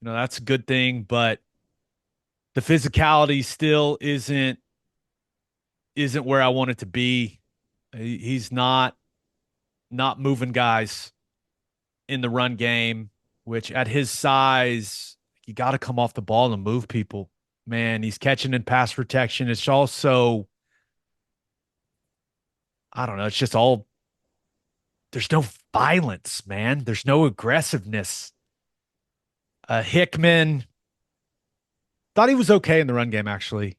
that's a good thing, but the physicality still isn't where I want it to be. He's not moving guys in the run game, which at his size, you got to come off the ball and move people. Man, he's catching in pass protection. It's also, I don't know, it's just all, there's no violence, man. There's no aggressiveness. Hickman, thought he was okay in the run game, actually.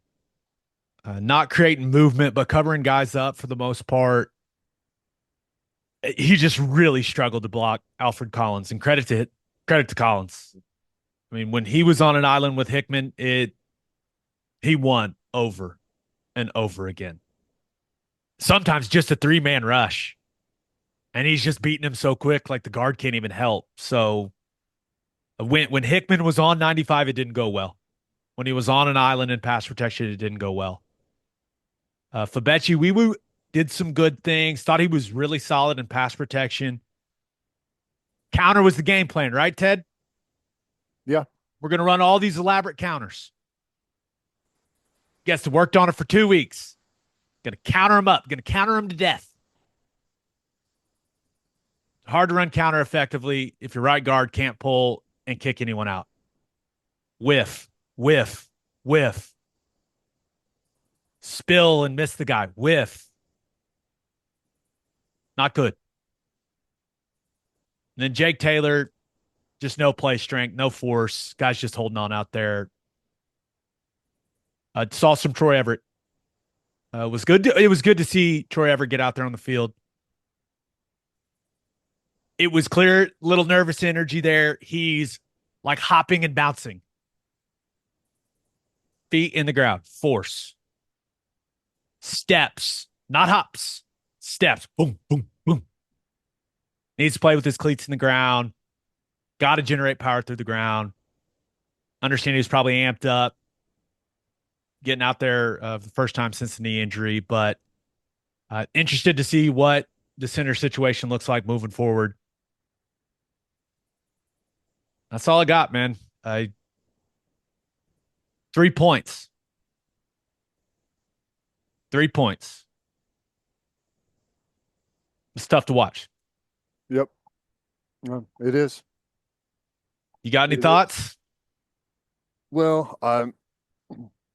Not creating movement, but covering guys up for the most part. He just really struggled to block Alfred Collins, and credit to Collins. I mean, when he was on an island with Hickman, he won over and over again. Sometimes just a 3-man rush, and he's just beating him so quick, like the guard can't even help. So When Hickman was on 95, it didn't go well. When he was on an island in pass protection, it didn't go well. Fabechi Wiwu did some good things. Thought he was really solid in pass protection. Counter was the game plan, right, Ted? Yeah. We're going to run all these elaborate counters. Guess worked on it for 2 weeks. Going to counter him up. Going to counter him to death. Hard to run counter effectively if your right guard can't pull and kick anyone out. Whiff, whiff, whiff. Spill and miss the guy. Whiff. Not good. And then Jake Taylor, just no play strength, no force. Guys just holding on out there. Saw some Troy Everett. It was good to see Troy Everett get out there on the field. It was clear, little nervous energy there. He's like hopping and bouncing. Feet in the ground. Force. Steps. Not hops. Steps. Boom, boom, boom. Needs to play with his cleats in the ground. Got to generate power through the ground. Understand he was probably amped up. Getting out there the first time since the knee injury. But interested to see what the center situation looks like moving forward. That's all I got, man. 3 points. 3 points. It's tough to watch. Yep. It is. You got any thoughts? Well, I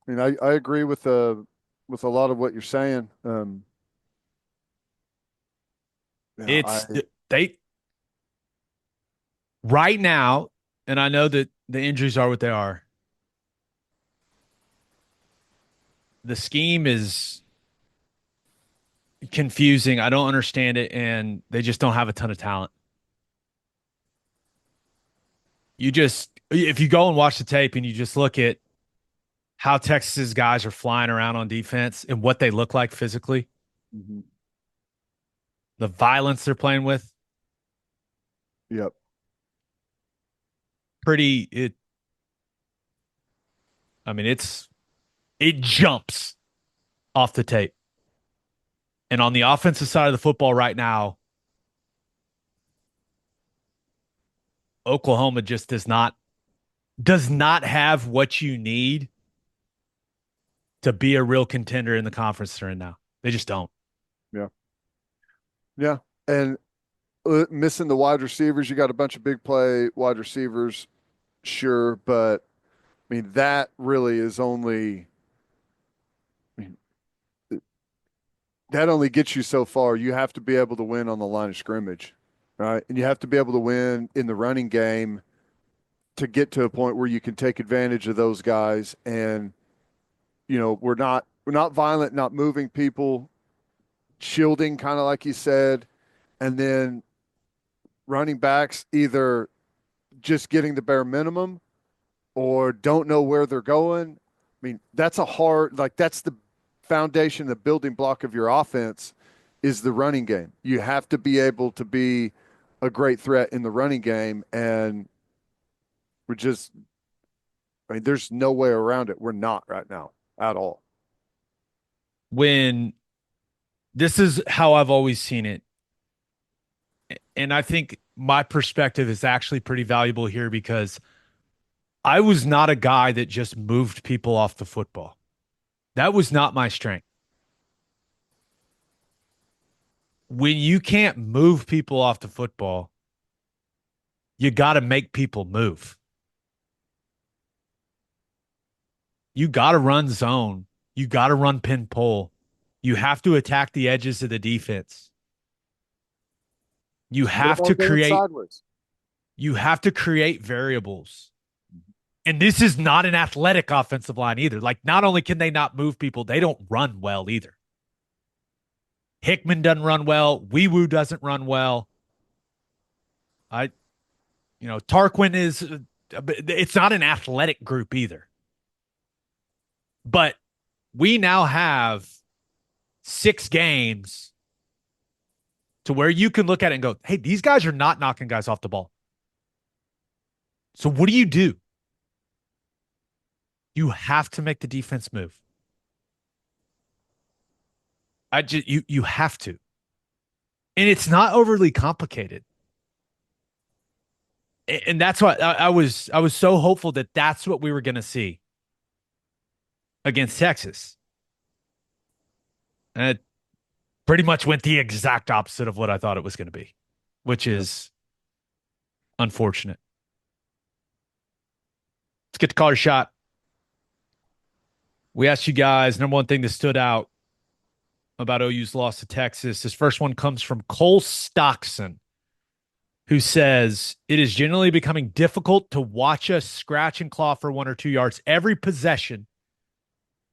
agree with a lot of what you're saying. They right now, and I know that the injuries are what they are. The scheme is confusing. I don't understand it, and they just don't have a ton of talent. If you go and watch the tape and you just look at how Texas's guys are flying around on defense and what they look like physically, the violence they're playing with. Yep. It jumps off the tape. And on the offensive side of the football right now, Oklahoma just does not have what you need to be a real contender in the conference they're in now. They just don't. Yeah. Yeah. And missing the wide receivers, you got a bunch of big play wide receivers, sure, but I mean that really is only that only gets you so far. You have to be able to win on the line of scrimmage, right? And you have to be able to win in the running game to get to a point where you can take advantage of those guys. And we're not violent, not moving people, shielding, kind of like you said, and then running backs either just getting the bare minimum or don't know where they're going. I mean, that's the foundation, the building block of your offense is the running game. You have to be able to be a great threat in the running game, and there's no way around it. We're not right now at all. This is how I've always seen it. And I think my perspective is actually pretty valuable here because I was not a guy that just moved people off the football. That was not my strength. When you can't move people off the football, you got to make people move. You got to run zone. You got to run pin pull. You have to attack the edges of the defense. You have to create variables. And this is not an athletic offensive line either. Like, not only can they not move people, they don't run well either. Hickman doesn't run well. Wiwu doesn't run well. Tarquin it's not an athletic group either. But we now have 6 games to where you can look at it and go, hey, these guys are not knocking guys off the ball. So what do? You have to make the defense move. You have to. And it's not overly complicated. And that's why I was so hopeful that that's what we were going to see against Texas. And it pretty much went the exact opposite of what I thought it was going to be, which is unfortunate. Let's get the caller shot. We asked you guys, number one thing that stood out about OU's loss to Texas. This first one comes from Cole Stockson, who says, it is generally becoming difficult to watch us scratch and claw for 1 or 2 yards every possession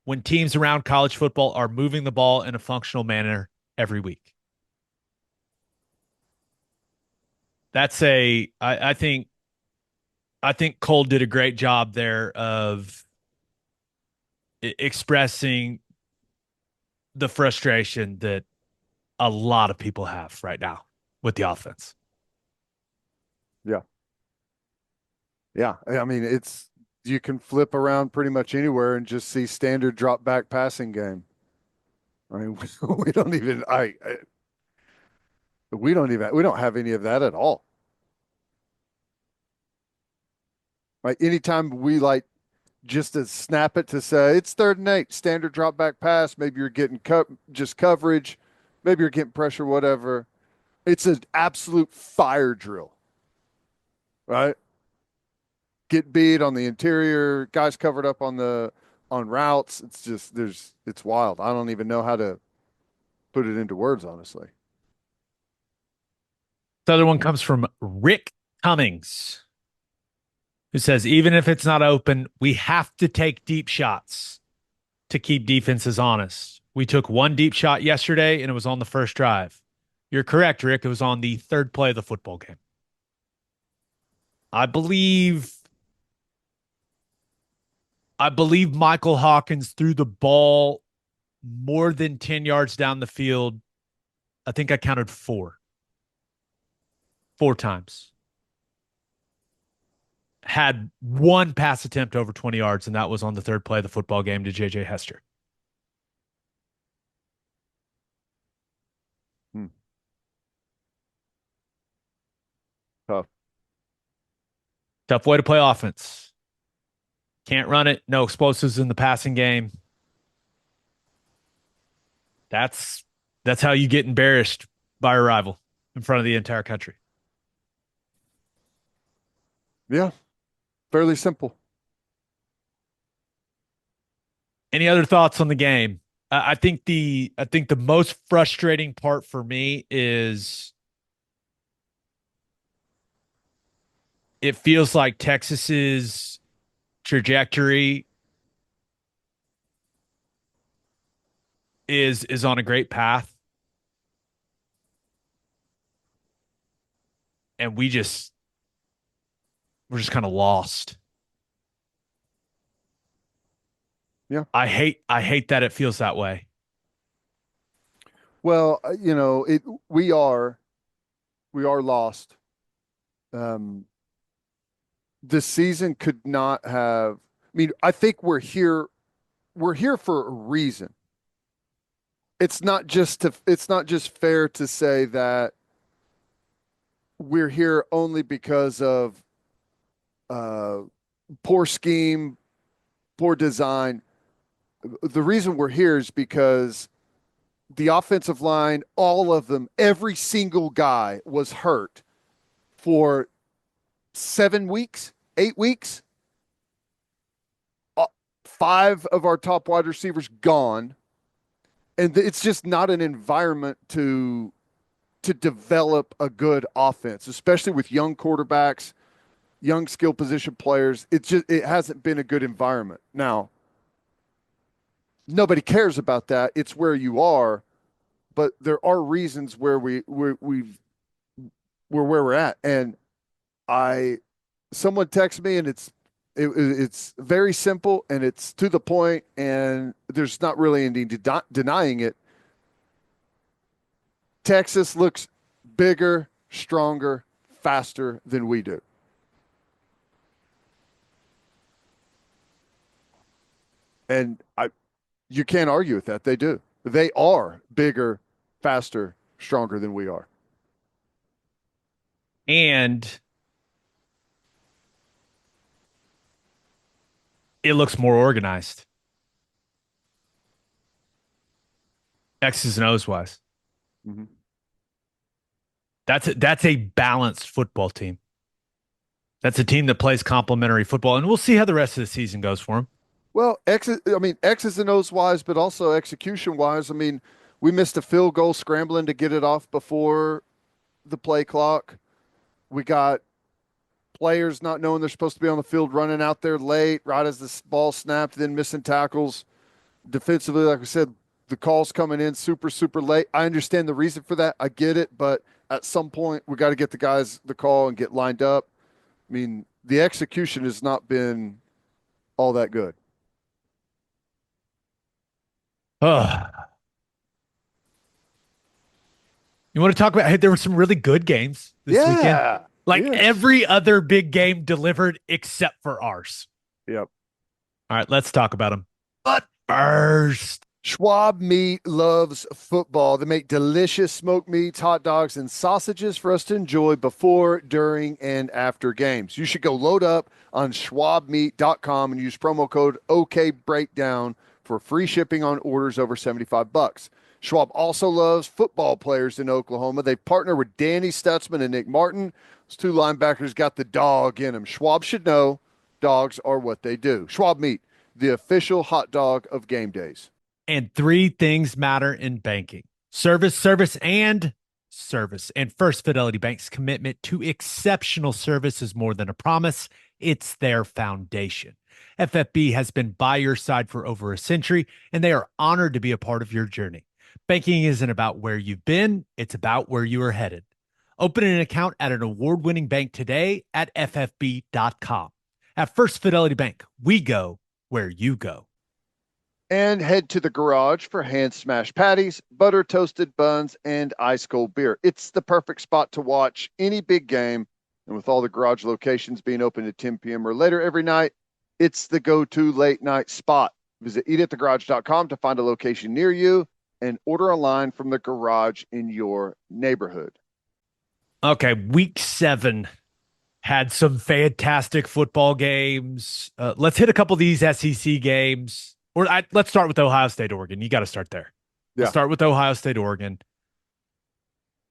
when teams around college football are moving the ball in a functional manner every week. I think Cole did a great job there of expressing the frustration that a lot of people have right now with the offense. Yeah. Yeah. I mean, you can flip around pretty much anywhere and just see standard drop back passing game. I mean, we don't even, we don't have any of that at all. Like anytime we just to snap it to say it's 3rd and 8, standard drop back pass. Maybe you're getting just coverage. Maybe you're getting pressure, whatever. It's an absolute fire drill, right? Get beat on the interior, guys covered up on routes. It's just it's wild. I don't even know how to put it into words, honestly. The other one comes from Rick Cummings, who says, even if it's not open, we have to take deep shots to keep defenses honest. We took one deep shot yesterday, and it was on the first drive. You're correct, Rick. It was on the 3rd play of the football game. I believe Michael Hawkins threw the ball more than 10 yards down the field. I think I counted 4 times. Had one pass attempt over 20 yards, and that was on the 3rd play of the football game to J.J. Hester. Tough. Tough way to play offense. Can't run it. No explosives in the passing game. That's how you get embarrassed by a rival in front of the entire country. Yeah. Fairly simple. Any other thoughts on the game? I think the most frustrating part for me is it feels like Texas's trajectory is on a great path, and we're just kind of lost. Yeah. I hate that it feels that way. Well, we are lost. This season could not have. I mean, I think we're here. We're here for a reason. It's not just fair to say that we're here only because of poor scheme, poor design. The reason we're here is because the offensive line, all of them, every single guy was hurt for 7 weeks, 8 weeks. 5 of our top wide receivers gone. And it's just not an environment to develop a good offense, especially with young quarterbacks, young skill position players. It hasn't been a good environment. Now, nobody cares about that. It's where you are, but there are reasons where we're where we're at. And someone texted me, and it's very simple and it's to the point, and there's not really any denying it. Texas looks bigger, stronger, faster than we do. And you can't argue with that. They do. They are bigger, faster, stronger than we are. And it looks more organized. X's and O's wise. Mm-hmm. That's a balanced football team. That's a team that plays complementary football, and we'll see how the rest of the season goes for them. Well, X's and O's wise, but also execution wise. I mean, we missed a field goal scrambling to get it off before the play clock. We got players not knowing they're supposed to be on the field, running out there late, right as the ball snapped, then missing tackles. Defensively, like I said, the calls coming in super, super late. I understand the reason for that. I get it, but at some point, we got to get the guys the call and get lined up. I mean, the execution has not been all that good. Ugh. You want to talk about? Hey, there were some really good games this weekend. Like Yes. every other big game delivered except for ours. Yep. All right, let's talk about them. But first, Schwab Meat loves football. They make delicious smoked meats, hot dogs, and sausages for us to enjoy before, during, and after games. You should go load up on schwabmeat.com and use promo code OKBreakdown for free shipping on orders over $75. Schwab also loves football players in Oklahoma. They partner with Danny Stutzman and Nick Martin. Those two linebackers got the dog in them. Schwab should know dogs are what they do. Schwab Meat, the official hot dog of game days. and three things matter in banking: service, service, and service. And First Fidelity Bank's commitment to exceptional service is more than a promise, it's their foundation. FFB has been by your side for over a century, and they are honored to be a part of your journey. Banking isn't about where you've been, it's about where you are headed. Open an account at an award-winning bank today at ffb.com. At First Fidelity Bank, we go where you go. And head to the garage for hand smashed patties, butter toasted buns, and ice cold beer. It's the perfect spot to watch any big game. And with all the garage locations being open at 10 p.m. or later every night, it's the go-to late night spot. Visit eatatthegarage.com to find a location near you and order online from the garage in your neighborhood. Okay, week 7 had some fantastic football games. Let's hit a couple of these SEC games. Let's start with Ohio State, Oregon. You got to start there. Yeah. Let's start with Ohio State, Oregon.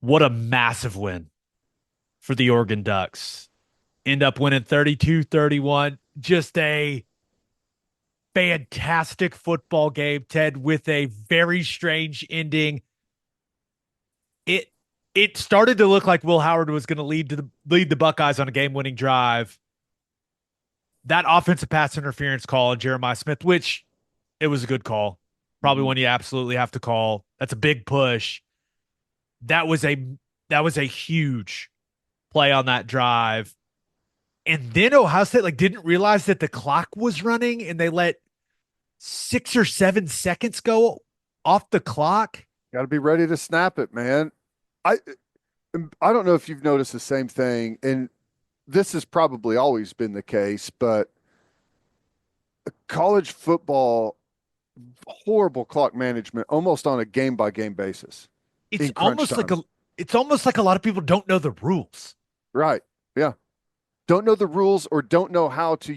What a massive win for the Oregon Ducks. End up winning 32-31. Just a fantastic football game, Ted, with a very strange ending. It started to look like Will Howard was going to lead the Buckeyes on a game-winning drive. That offensive pass interference call on Jeremiah Smith, which it was a good call, probably one you absolutely have to call. That's a big push. That was a huge play on that drive. And then Ohio State didn't realize that the clock was running, and they let 6 or 7 seconds go off the clock. Got to be ready to snap it, man. I don't know if you've noticed the same thing, and this has probably always been the case, but college football, horrible clock management, almost on a game by game basis. It's almost like a lot of people don't know the rules. Right. Yeah. Don't know the rules or don't know how to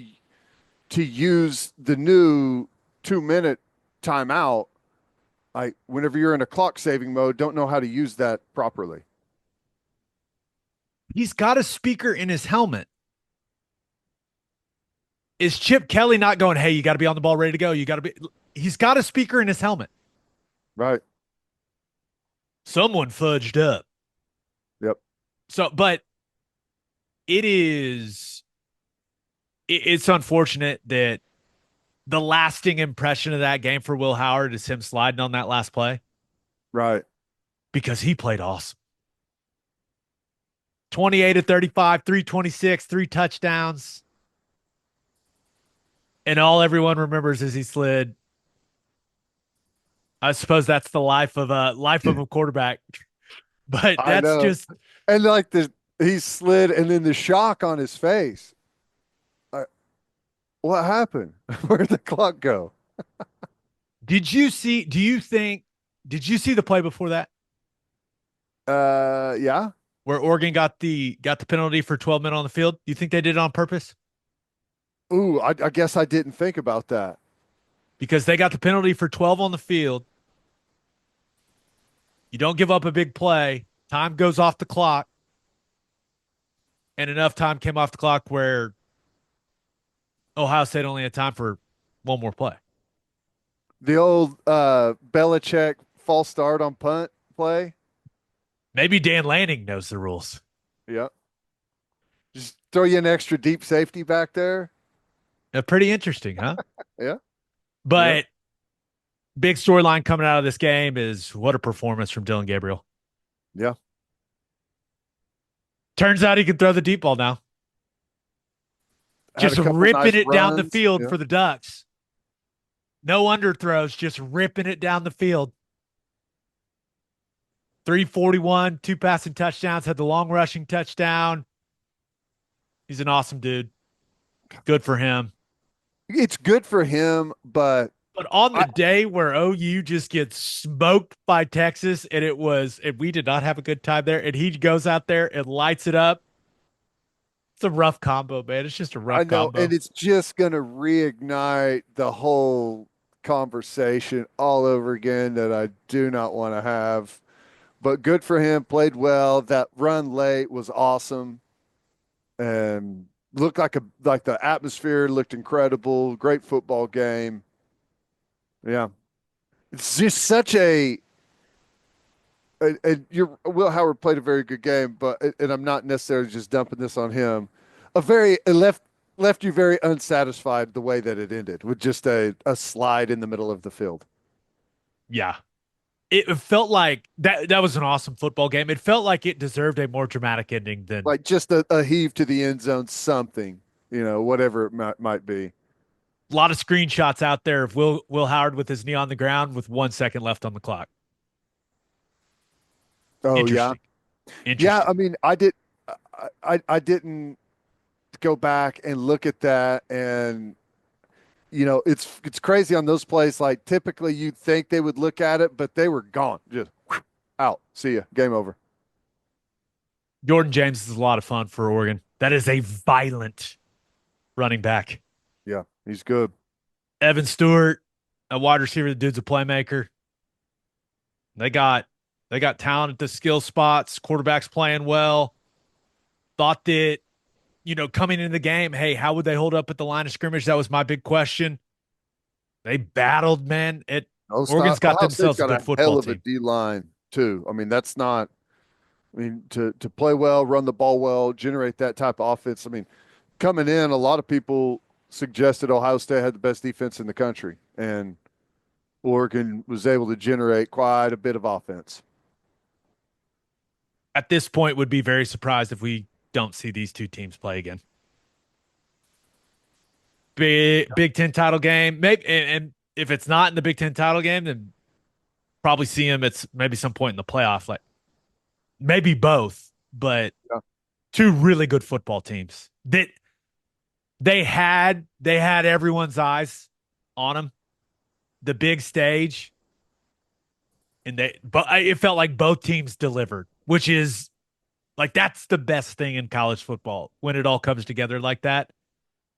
use the new 2-minute timeout. Whenever you're in a clock saving mode, don't know how to use that properly. He's got a speaker in his helmet. Is Chip Kelly not going, hey, you got to be on the ball, ready to go? He's got a speaker in his helmet. Right. Someone fudged up. Yep. But it's unfortunate that the lasting impression of that game for Will Howard is him sliding on that last play. Right. Because he played awesome. 28-35, 326, 3 touchdowns. And all everyone remembers is he slid. I suppose that's the life of a quarterback. But that's just, and he slid, and then the shock on his face. What happened? Where'd the clock go? Did you see the play before that Yeah. where Oregon got the penalty for 12 men on the field? Do you think they did it on purpose? Ooh, I guess I didn't think about that. Because they got the penalty for 12 on the field. You don't give up a big play. Time goes off the clock, and enough time came off the clock where Ohio State only had time for one more play. The old Belichick false start on punt play. Maybe Dan Lanning knows the rules. Yeah. Just throw you an extra deep safety back there. Pretty interesting, huh? Yeah. Yeah. But big storyline coming out of this game is what a performance from Dylan Gabriel. Yeah. Turns out he can throw the deep ball now. Had a Just couple ripping nice it down the runs. field Yeah. for the Ducks. No underthrows, just ripping it down the field. 341, 2 passing touchdowns, had the long rushing touchdown. He's an awesome dude. Good for him. It's good for him, but But on the I, day where OU just gets smoked by Texas, and we did not have a good time there, and he goes out there and lights it up. It's a rough combo, man. It's just a I rough know, and combo. it's just going to reignite the whole conversation all over again that I do not want to have. But good for him, played well. That run late was awesome, and looked like the atmosphere looked incredible. Great football game. Yeah, it's just such and you're Will Howard played a very good game, but and I'm not necessarily just dumping this on him. It left you very unsatisfied the way that it ended with just a slide in the middle of the field. Yeah. It felt like that was an awesome football game. It felt like it deserved a more dramatic ending than Like just a heave to the end zone, something, whatever it might be. a lot of screenshots out there of Will Howard with his knee on the ground with 1 second left on the clock. Oh yeah. Interesting. Yeah, Interesting. I mean, I didn't go back and look at that, and it's crazy on those plays. Like typically you'd think they would look at it, but they were gone. Just out. See ya. Game over. Jordan James is a lot of fun for Oregon. That is a violent running back. Yeah, he's good. Evan Stewart, a wide receiver, the dude's a playmaker. They got they got talent at the skill spots. Quarterback's playing well. Thought that, coming into the game, hey, how would they hold up at the line of scrimmage? That was my big question. They battled, man. Oregon's got Ohio State's themselves a got good a football hell of a team. D line too. I mean, that's not. I mean, to play well, run the ball well, generate that type of offense. I mean, coming in, a lot of people suggested Ohio State had the best defense in the country, and Oregon was able to generate quite a bit of offense. At this point, would be very surprised if we don't see these two teams play again. Big Ten title game, maybe, and if it's not in the Big Ten title game, then probably see them at maybe some point in the playoff, like maybe both, but Yeah. two really good football teams that they had everyone's eyes on them, the big stage, and but it felt like both teams delivered, which is like that's the best thing in college football when it all comes together like that.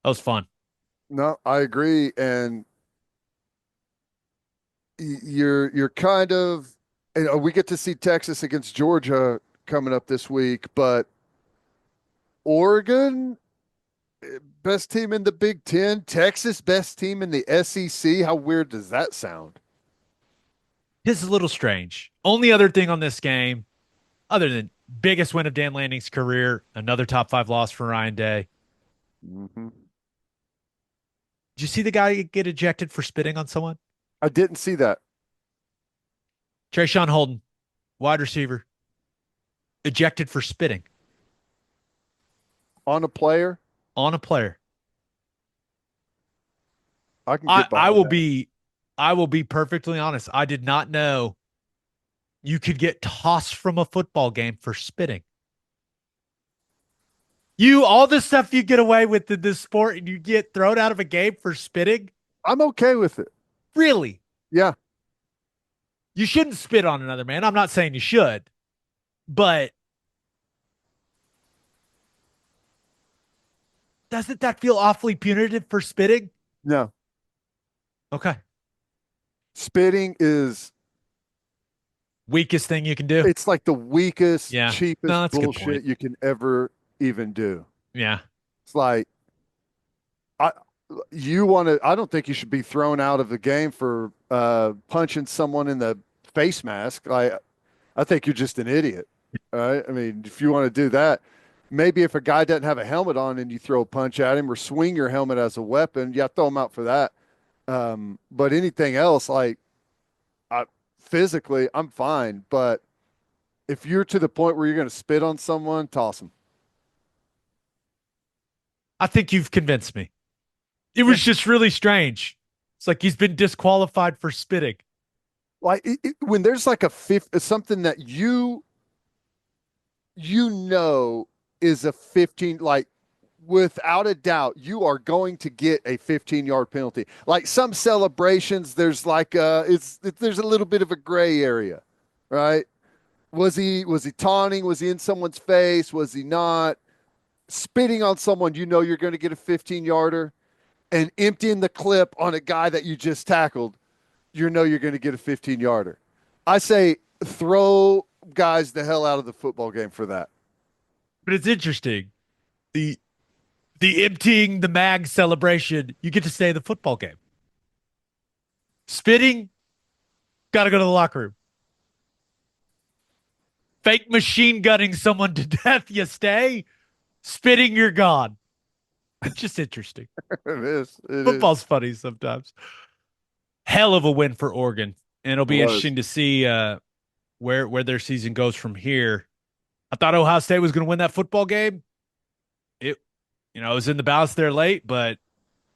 That was fun. No, I agree, and you're kind of, we get to see Texas against Georgia coming up this week, but Oregon, best team in the Big Ten, Texas, best team in the SEC. How weird does that sound? This is a little strange. Only other thing on this game, other than biggest win of Dan Lanning's career, another top five loss for Ryan Day. Hmm. Did you see the guy get ejected for spitting on someone? I didn't see that. Trayshawn Holden, wide receiver, ejected for spitting On a player, on a player. I can I, get I behind will that. be I will be perfectly honest. I did not know you could get tossed from a football game for spitting. All the stuff you get away with in this sport and you get thrown out of a game for spitting. I'm okay with it. Really? Yeah. You shouldn't spit on another man. I'm not saying you should, but doesn't that feel awfully punitive for spitting? No. Okay. Spitting is Weakest thing you can do. it's like the weakest, Yeah. No, cheapest that's a good point. bullshit you can ever even do. Yeah. It's like I I don't think you should be thrown out of the game for punching someone in the face mask. I think you're just an idiot. All right. I mean, if you want to do that, maybe if a guy doesn't have a helmet on and you throw a punch at him or swing your helmet as a weapon, yeah, throw him out for that. But anything else, I, physically, I'm fine. But if you're to the point where you're going to spit on someone, toss them. I think you've convinced me. It Yeah. was just really strange. It's like he's been disqualified for spitting. When there's like a fifth, something that you know is a 15, like without a doubt, you are going to get a 15-yard penalty. Like some celebrations, there's there's a little bit of a gray area, right? Was he taunting? Was he in someone's face? Was he not? Spitting on someone, you know you're going to get a 15-yarder, and emptying the clip on a guy that you just tackled, you know you're going to get a 15-yarder. I say throw guys the hell out of the football game for that. But it's interesting. The the emptying the mag celebration, you get to stay in the football game. Spitting, gotta go to the locker room. Fake machine gunning someone to death, you stay. Spitting, you're gone. It's just interesting. It is. It is. Football's funny sometimes. Hell of a win for Oregon. And it'll It be was. interesting to see where their season goes from here. I thought Ohio State was going to win that football game. It, it was in the balance there late, but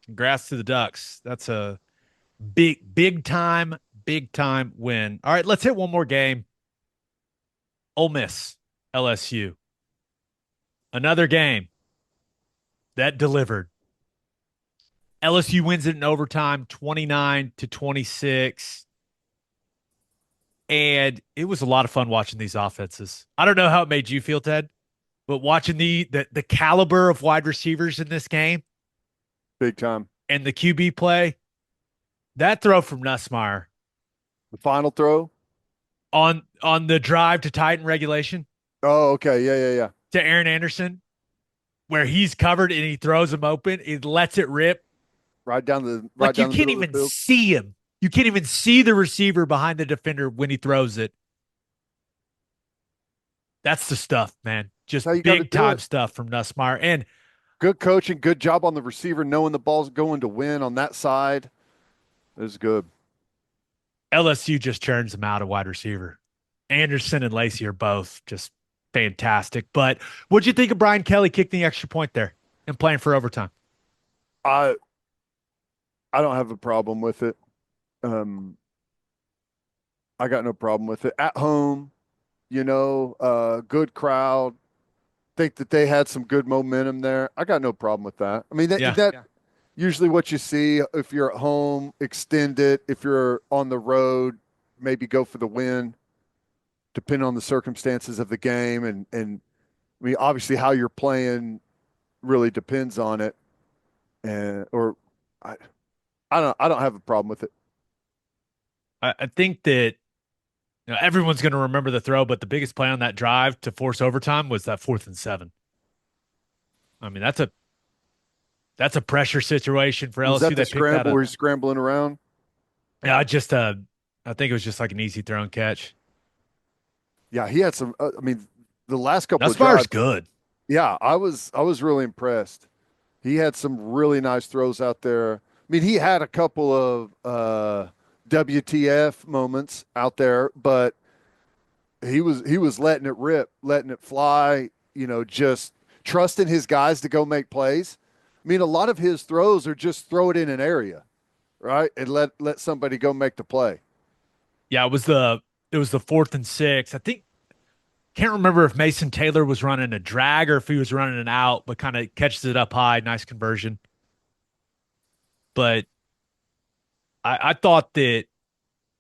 congrats to the Ducks. That's a big time win. All right, let's hit one more game. Ole Miss, LSU. Another game that delivered. LSU wins it in overtime, 29-26. And it was a lot of fun watching these offenses. I don't know how it made you feel, Ted, but watching the caliber of wide receivers in this game Big time. and the QB play, that throw from Nussmeier The final throw. on the drive to Titan regulation Oh, okay. Yeah, yeah, yeah. to Aaron Anderson, where he's covered and he throws him open, he lets it rip. Right You down the can't middle of even the field. see him. You can't even see the receiver behind the defender when he throws it. That's the stuff, man. That's Just how you got to big do time it. stuff from Nussmeier. And Good coaching, good job on the receiver, knowing the ball's going to win on that side. It was good. LSU just churns them out a wide receiver. Anderson and Lacey are both just fantastic. But what'd you think of Brian Kelly kicking the extra point there and playing for overtime? I I don't have a problem with it. Um, I got no problem with it. At home, good crowd. Think that they had some good momentum there. I got no problem with that. I mean, Yeah. that usually what you see if you're at home, extend it. If you're on the road, maybe go for the win, depending on the circumstances of the game. And I mean, obviously, how you're playing really depends on it. And or I, I don't have a problem with it. I think that everyone's going to remember the throw, but the biggest play on that drive to force overtime was that 4th and 7. I mean, that's a pressure situation for Was LSU. that the They picked that scramble up. where he's scrambling around? Yeah, I think it was just like an easy throw and catch. Yeah, he had some. I mean, the last couple of Nussmeier's drives. good. Yeah, I was really impressed. He had some really nice throws out there. I mean, he had a couple of WTF moments out there, but he was letting it rip, letting it fly. Just trusting his guys to go make plays. I mean, a lot of his throws are just throw it in an area, right, and let somebody go make the play. Yeah, it was the 4th and 6. I think can't remember if Mason Taylor was running a drag or if he was running an out, but kind of catches it up high. Nice conversion. But I thought that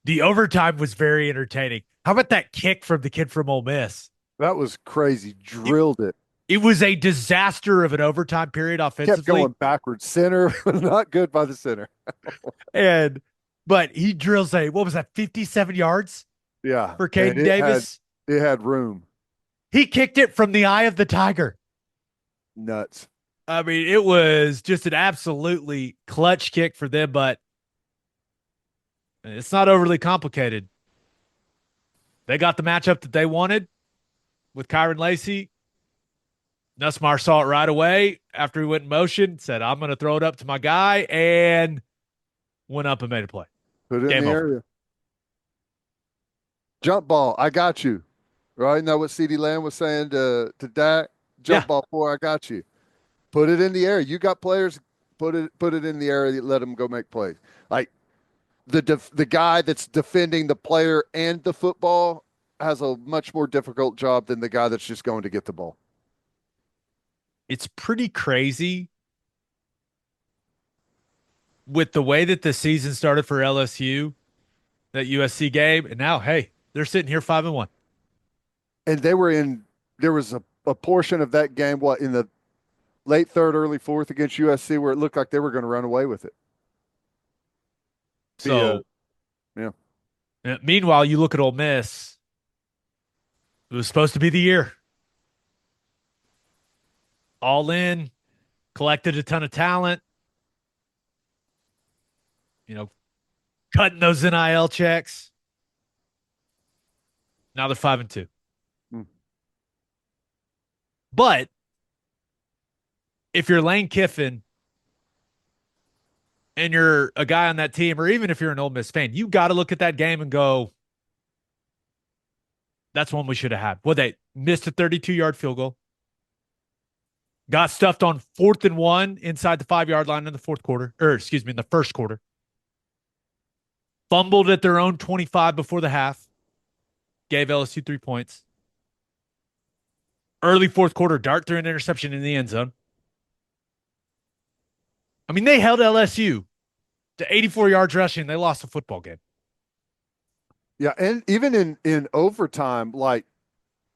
the overtime was very entertaining. How about that kick from the kid from Ole Miss? That was crazy. It, Drilled it. it was a disaster of an overtime period Kept offensively. going backwards. Center was not good by the center. And but he drills what was that, 57 yards Yeah, for and Caden Davis? it had room. He kicked it from the eye of the tiger. Nuts. I mean, it was just an absolutely clutch kick for them, but it's not overly complicated. They got the matchup that they wanted with Kyron Lacey. Nussmeier saw it right away after he went in motion, said, I'm going to throw it up to my guy, and went up and made a play. Put it in Game the over. area. Jump ball. I got you. Right? Now what CeeDee Lamb was saying to Dak. Jump Yeah, ball for I got you. Put it in the air. You got players. Put it in the area. Let them go make plays. Like the guy that's defending the player and the football has a much more difficult job than the guy that's just going to get the ball. it's pretty crazy with the way that the season started for LSU, that USC game, and now, hey, they're sitting here 5-1. And there was a portion of that game, what, in the late third, early fourth against USC, where it looked like they were going to run away with it. So, Yeah. Meanwhile, you look at Ole Miss. It was supposed to be the year. All in, collected a ton of talent, you know, cutting those NIL checks. Now they're 5-2. Mm. But if you're Lane Kiffin and you're a guy on that team, or even if you're an Ole Miss fan, you got to look at that game and go, that's one we should have had. Well, they missed a 32-yard field goal, got stuffed on 4th and 1 inside the 5-yard line in the fourth quarter, or excuse me, in the first quarter, fumbled at their own 25 before the half, gave LSU 3 points. Early fourth quarter, dart through an interception in the end zone. I mean, they held LSU to 84 yards rushing. They lost a football game. Yeah, and even in overtime, like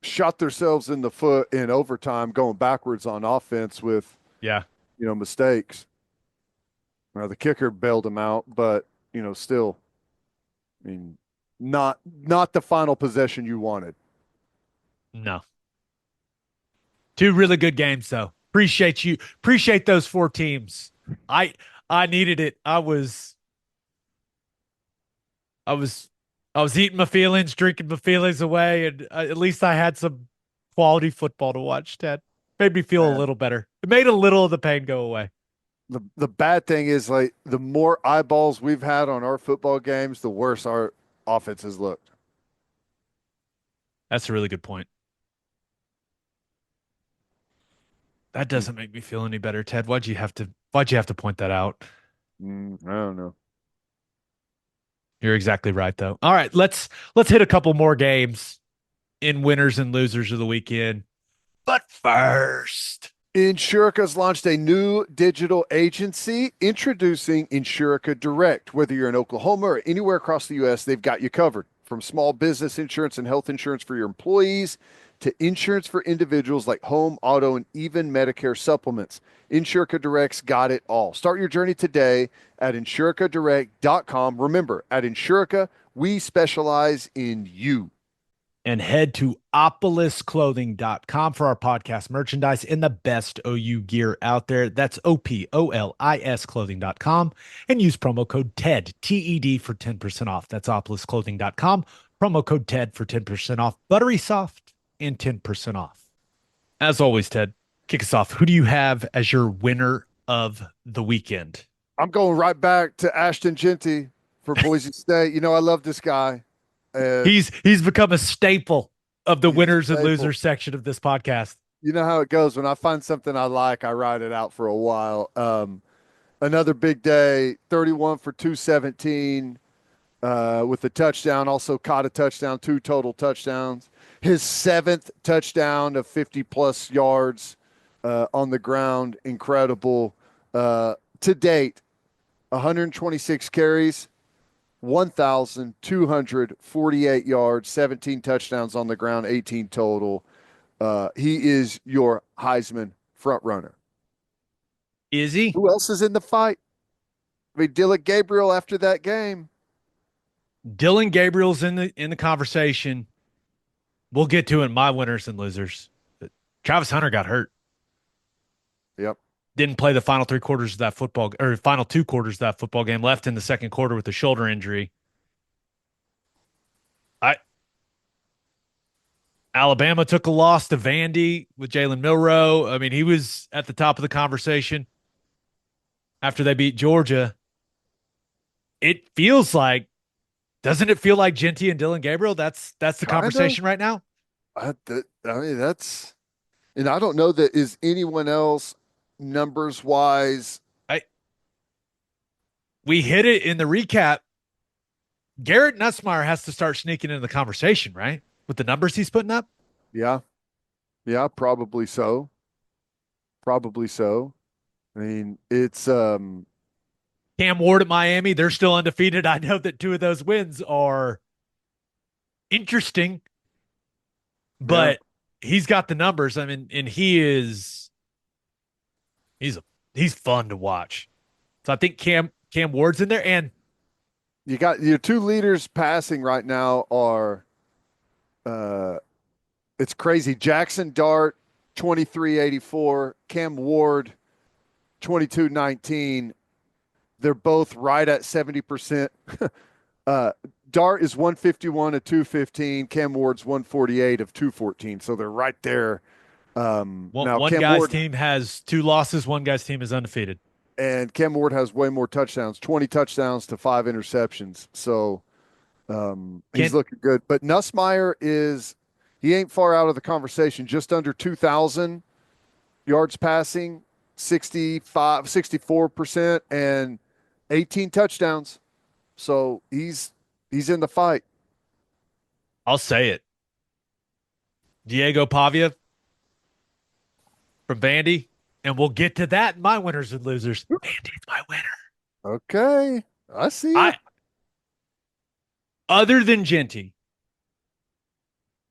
shot themselves in the foot in overtime, going backwards on offense with Yeah. mistakes. Now the kicker bailed them out, but still, I mean, not the final possession you wanted. No. Two really good games, though. Appreciate you. Appreciate those 4 teams. I needed it. I was eating my feelings, drinking my feelings away, and at least I had some quality football to watch. Ted, made me feel a Man, little better. It made a little of the pain go away. the bad thing is, like, the more eyeballs we've had on our football games, the worse our offenses looked. That's a really good point. That doesn't make me feel any better, Ted. Why'd you have to point that out? I don't know. You're exactly right, though. All right, let's hit a couple more games in winners and losers of the weekend. But first, Insurica's launched a new digital agency introducing Insurica Direct. Whether you're in Oklahoma or anywhere across the U.S., they've got you covered. From small business insurance and health insurance for your employees to insurance for individuals like home, auto, and even Medicare supplements. Insurica Direct's got it all. Start your journey today at insuricadirect.com. Remember, at Insurica, we specialize in you. and head to opolisclothing.com for our podcast merchandise and the best OU gear out there. That's OPOLIS clothing.com and use promo code TED, TED for 10% off. That's opolisclothing.com. Promo code TED for 10% off. Buttery soft and 10% off. As always, Ted, kick us off. Who do you have as your winner of the weekend? I'm going right back to Ashton Jeanty for Boise State. I love this guy. He's become a staple of the He's a winners and staple. losers section of this podcast. You know how it goes. When I find something I like, I ride it out for a while. Another big day, 31 for 217 with a touchdown. Also caught a touchdown, 2 total touchdowns. His 7th touchdown of 50-plus yards on the ground. Incredible. To date, 126 carries, 1,248 yards, 17 touchdowns on the ground, 18 total. He is your Heisman front runner. Is he? Who else is in the fight? I mean, Dylan Gabriel after that game. Dylan Gabriel's in the conversation. We'll get to it in my winners and losers. But Travis Hunter got hurt. Yep. Didn't play the final 3 quarters of that football, or final 2 quarters of that football game. Left in the second quarter with a shoulder injury. I Alabama took a loss to Vandy with Jalen Milroe. I mean, he was at the top of the conversation after they beat Georgia. It feels like, doesn't it feel like Jeanty and Dylan Gabriel? That's the Kinda. conversation right now. I mean, that's, and I don't know that is anyone else numbers wise. We hit it in the recap. Garrett Nussmeier has to start sneaking into the conversation, right? With the numbers he's putting up. Yeah. Yeah, probably so. Probably so. I mean, it's Cam Ward at Miami, they're still undefeated. I know that 2 of those wins are interesting, but he's got the numbers. I mean, and he's fun to watch. So I think Cam Ward's in there, and you got your 2 leaders passing right now are it's crazy. Jackson Dart 2384, Cam Ward 2219. They're both right at 70%. Dart is 151 of 215. Cam Ward's 148 of 214. So they're right there. one Cam guy's Ward, team has 2 losses. One guy's team is undefeated. and Cam Ward has way more touchdowns, 20 touchdowns to 5 interceptions. So he's looking good. But Nussmeier he ain't far out of the conversation, just under 2,000 yards passing, 64%, and 18 touchdowns. So he's in the fight. I'll say it. Diego Pavia from Vandy, and we'll get to that in my winners and losers. Vandy's my winner. Okay. I see it. Other than Jeanty,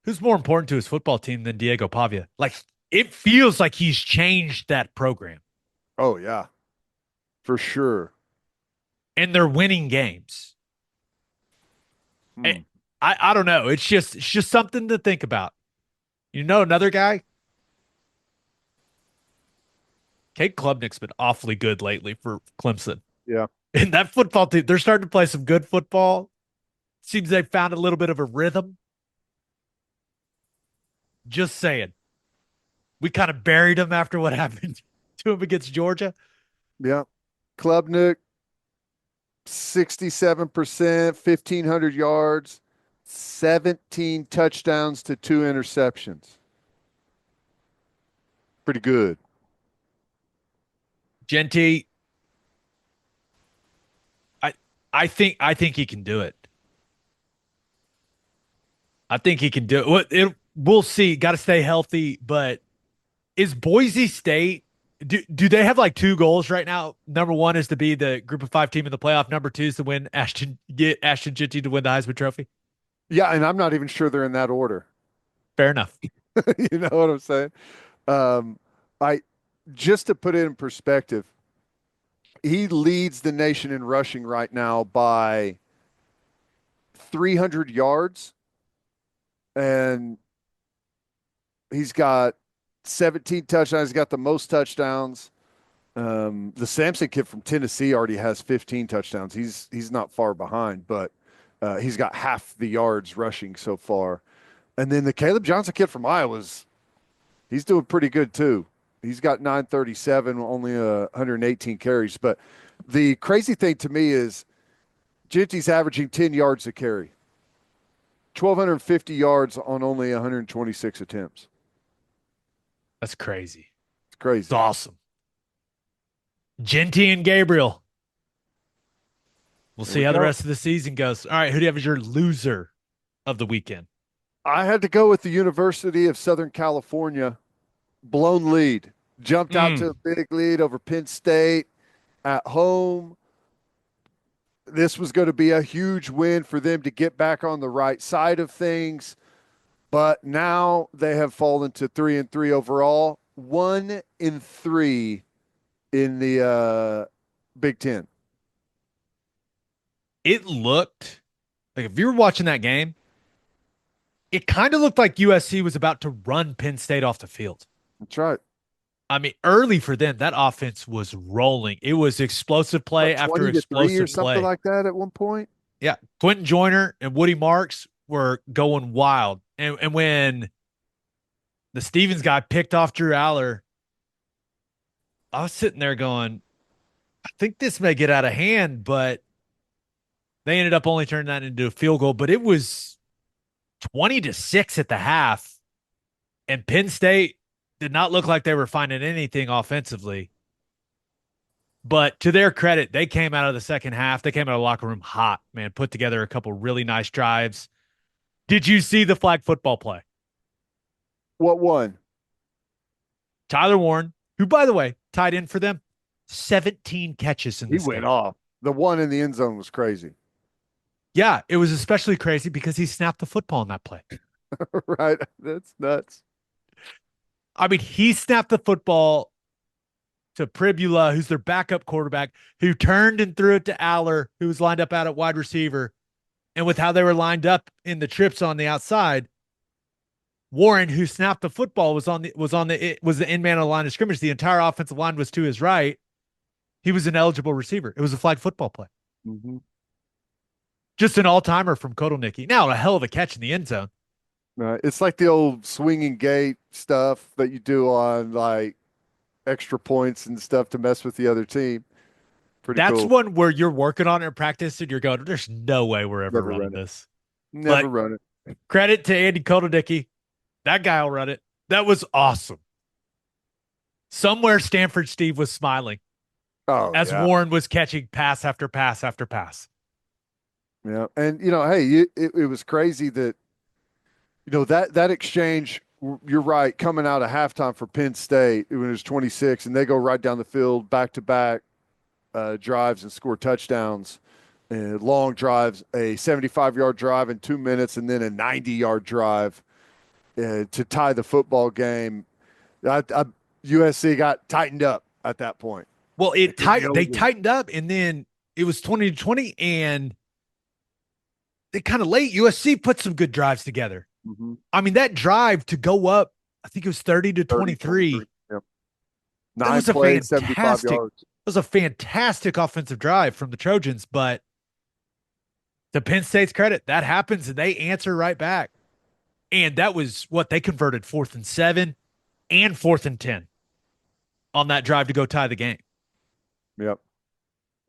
who's more important to his football team than Diego Pavia? Like, it feels like he's changed that program. Oh, yeah. For sure. And they're winning games. I don't know. It's just something to think about. You know, another guy, Kate Klubnik's been awfully good lately for Clemson. Yeah. And that football team, they're starting to play some good football. Seems they found a little bit of a rhythm. Just saying. We kind of buried him after what happened to him against Georgia. Yeah. Klubnik, 67%, 1,500 yards, 17 touchdowns to 2 interceptions. Pretty good. Jeanty, I think he can do it. I think he can do it. We'll see. Got to stay healthy. But is Boise State? Do they have like 2 goals right now? Number 1 is to be the Group of 5 team in the playoff. Number 2 is to get Ashton Jeanty to win the Heisman Trophy. Yeah, and I'm not even sure they're in that order. Fair enough. You know what I'm saying? I just to put it in perspective, he leads the nation in rushing right now by 300 yards, and he's got 17 touchdowns. He's got the most touchdowns. The Sampson kid from Tennessee already has 15 touchdowns. He's not far behind, but he's got half the yards rushing so far. And then the Caleb Johnson kid from Iowa's, he's doing pretty good too. He's got 937, only 118 carries. But the crazy thing to me is Jeanty's averaging 10 yards a carry, 1,250 yards on only 126 attempts. That's crazy. It's crazy. It's awesome. Jeanty and Gabriel. We'll see how the rest of the season goes. All right, who do you have as your loser of the weekend? I had to go with the University of Southern California. Blown lead. Jumped out to a big lead over Penn State at home. this was going to be a huge win for them to get back on the right side of things. But now they have fallen to 3-3 overall, 1-3 in the Big Ten. It looked like if you were watching that game, it kind of looked like USC was about to run Penn State off the field. That's right. I mean, early for them, that offense was rolling. It was explosive play What, after 20-3 or explosive something play. like that at one point? Yeah. Quentin Joyner and Woody Marks were going wild. And when the Stevens guy picked off Drew Aller, I was sitting there going, I think this may get out of hand, but they ended up only turning that into a field goal. But it was 20-6 at the half. And Penn State did not look like they were finding anything offensively. But to their credit, they came out of the second half. They came out of the locker room hot, man, put together a couple really nice drives. Did you see the flag football play? What one? Tyler Warren, who, by the way, tied in for them, 17 catches in He this went game. off. The one in the end zone was crazy. Yeah, it was especially crazy because he snapped the football in that play. Right? That's nuts. I mean, he snapped the football to Pribula, who's their backup quarterback, who turned and threw it to Aller, who was lined up out at wide receiver. And with how they were lined up in the trips on the outside, Warren, who snapped the football, was the end man on the line of scrimmage. The entire offensive line was to his right. He was an eligible receiver. It was a flag football play. Mm-hmm. Just an all-timer from Kotelnicki. Now, a hell of a catch in the end zone. Right. It's like the old swinging gate stuff that you do on like extra points and stuff to mess with the other team. Pretty That's cool. one where you're working on it in practice and you're going, there's no way we're ever Never running run it. this. Never But run it. credit to Andy Kotelnicki. That guy will run it. That was awesome. Somewhere Stanford Steve was smiling Oh as yeah. Warren was catching pass after pass after pass. Yeah. And hey, it was crazy that that exchange. You're right. Coming out of halftime for Penn State when it was 26, and they go right down the field back to back drives and score touchdowns. Long drives, a 75-yard drive in 2 minutes, and then a 90-yard drive to tie the football game. USC got tightened up at that point. Well, they Over. tightened up, and then it was 20-20, and they kind of late. USC put some good drives together. Mm-hmm. I mean, that drive to go up, I think it was 30-23. Yep. That 9 was a plays, 75 fantastic. yards. It was a fantastic offensive drive from the Trojans, but to Penn State's credit, that happens and they answer right back. And that was what they converted 4th and 7 and 4th and 10 on that drive to go tie the game. Yep.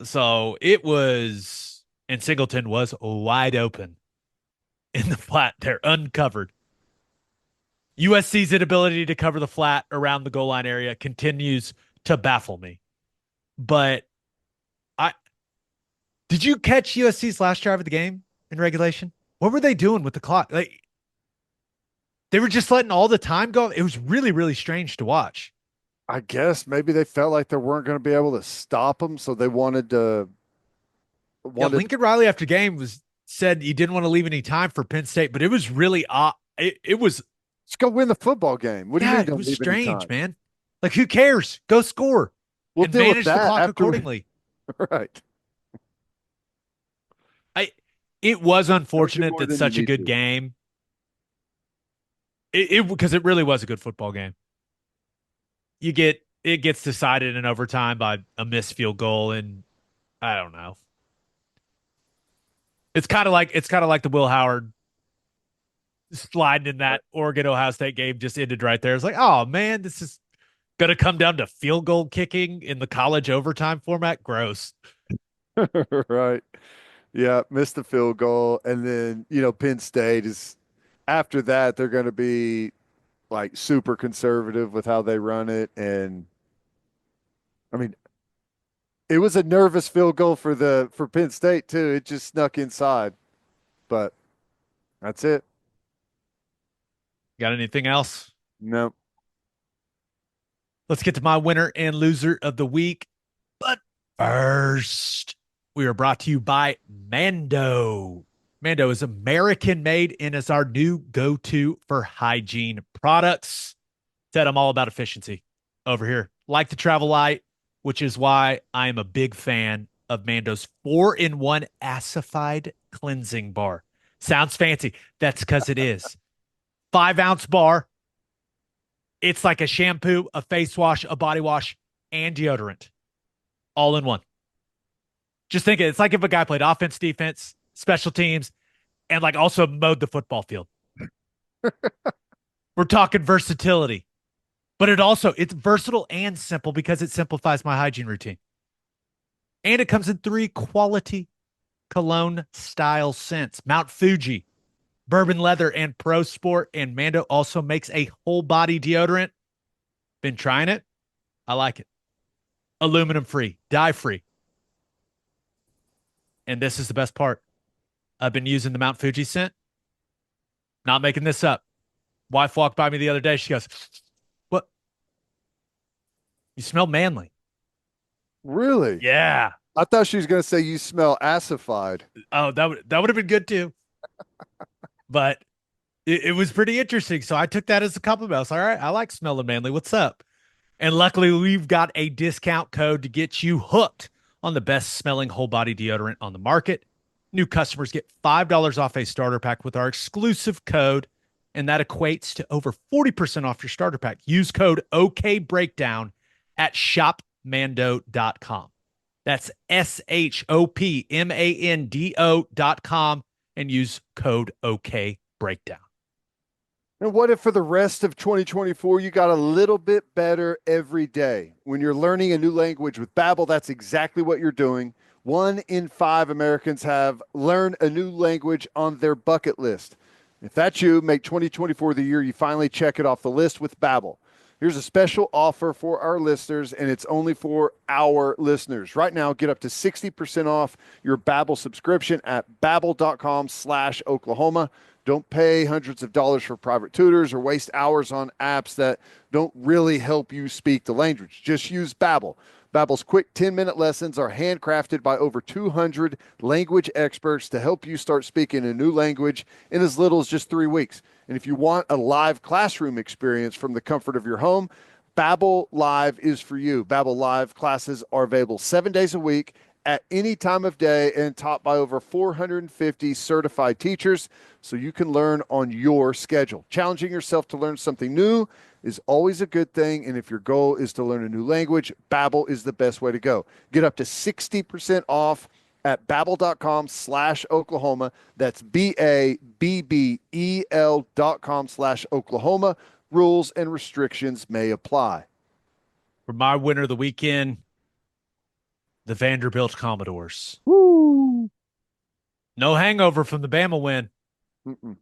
So it was, and Singleton was wide open in the flat. They're uncovered. USC's inability to cover the flat around the goal line area continues to baffle me. But did you catch USC's last drive of the game in regulation? What were they doing with the clock? Like, they were just letting all the time go. It was really, really strange to watch. I guess maybe they felt like they weren't going to be able to stop them, so they wanted to. Yeah, Lincoln Riley after game said he didn't want to leave any time for Penn State, but it was really odd. It was. Let's go win the football game. What do you mean? It Don't was leave any strange, time? man. Like, who cares? Go score We'll and deal with manage the that clock after accordingly. Right. It was Don't do unfortunate more that than you such a need good to. game. Because it really was a good football game. It gets decided in overtime by a missed field goal, and I don't know. It's kind of like the Will Howard sliding in that Oregon Ohio State game just ended right there. It's like, oh man, this is gonna come down to field goal kicking in the college overtime format. Gross. Right. Yeah, missed the field goal. And then, Penn State is after that, they're going to be like super conservative with how they run it. And I mean, it was a nervous field goal for Penn State too. It just snuck inside. But that's it. Got anything else? No. Let's get to my winner and loser of the week. But first, We are brought to you by Mando. Mando is American made and is our new go to for hygiene products. Said I'm all about efficiency over here. Like to travel light, which is why I am a big fan of Mando's 4-in-1 acidified cleansing bar. Sounds fancy. That's because it is. 5-ounce bar. It's like a shampoo, a face wash, a body wash, and deodorant all in one. Just think it's like if a guy played offense, defense, special teams, and like also mowed the football field. We're talking versatility, but it's versatile and simple because it simplifies my hygiene routine. And it comes in 3 quality cologne style scents: Mount Fuji, Bourbon Leather, and Pro Sport. And Mando also makes a whole body deodorant. Been trying it. I like it. Aluminum free, dye free. And this is the best part. I've been using the Mount Fuji scent. Not making this up. Wife walked by me the other day. She goes, "What? You smell manly." Really? Yeah. I thought she was going to say you smell acidified. Oh, that would have been good too. But it was pretty interesting. So I took that as a compliment. I was like, all right, I like smelling manly. What's up? And luckily, we've got a discount code to get you hooked on the best smelling whole body deodorant on the market. New customers get $5 off a starter pack with our exclusive code, and that equates to over 40% off your starter pack. Use code OKBreakdown at shopmando.com. That's SHOPMANDO.com and use code OKBreakdown. And what if for the rest of 2024, you got a little bit better every day? When you're learning a new language with Babbel, that's exactly what you're doing. 1 in 5 Americans have learned a new language on their bucket list. If that's you, make 2024 the year you finally check it off the list with Babbel. Here's a special offer for our listeners, and it's only for our listeners. Right now, get up to 60% off your Babbel subscription at babbel.com/Oklahoma. Don't pay hundreds of dollars for private tutors or waste hours on apps that don't really help you speak the language. Just use Babbel. Babbel's quick 10-minute lessons are handcrafted by over 200 language experts to help you start speaking a new language in as little as just 3 weeks. And if you want a live classroom experience from the comfort of your home, Babbel Live is for you. Babbel Live classes are available 7 days a week at any time of day and taught by over 450 certified teachers, so you can learn on your schedule. Challenging yourself to learn something new is always a good thing, and if your goal is to learn a new language, Babbel is the best way to go. Get up to 60% off at babbel.com/Oklahoma. That's BABBEL.com/Oklahoma. Rules and restrictions may apply. For my winner of the weekend, the Vanderbilt Commodores. Woo! No hangover from the Bama win. Mm-mm.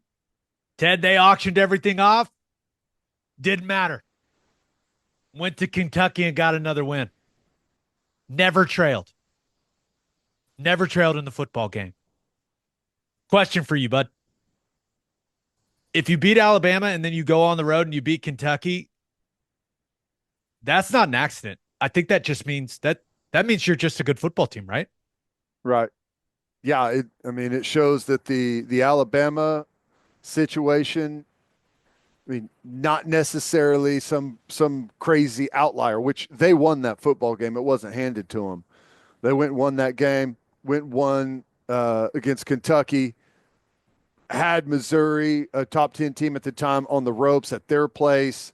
Ted, they auctioned everything off. Didn't matter. Went to Kentucky and got another win. Never trailed. Never trailed in the football game. Question for you, bud. If you beat Alabama and then you go on the road and you beat Kentucky, that's not an accident. I think that just means that means you're just a good football team, right? Right. Yeah, it shows that the Alabama situation, not necessarily some crazy outlier, which they won that football game. It wasn't handed to them. They went and won that game, won against Kentucky, had Missouri, a top 10 team at the time, on the ropes at their place.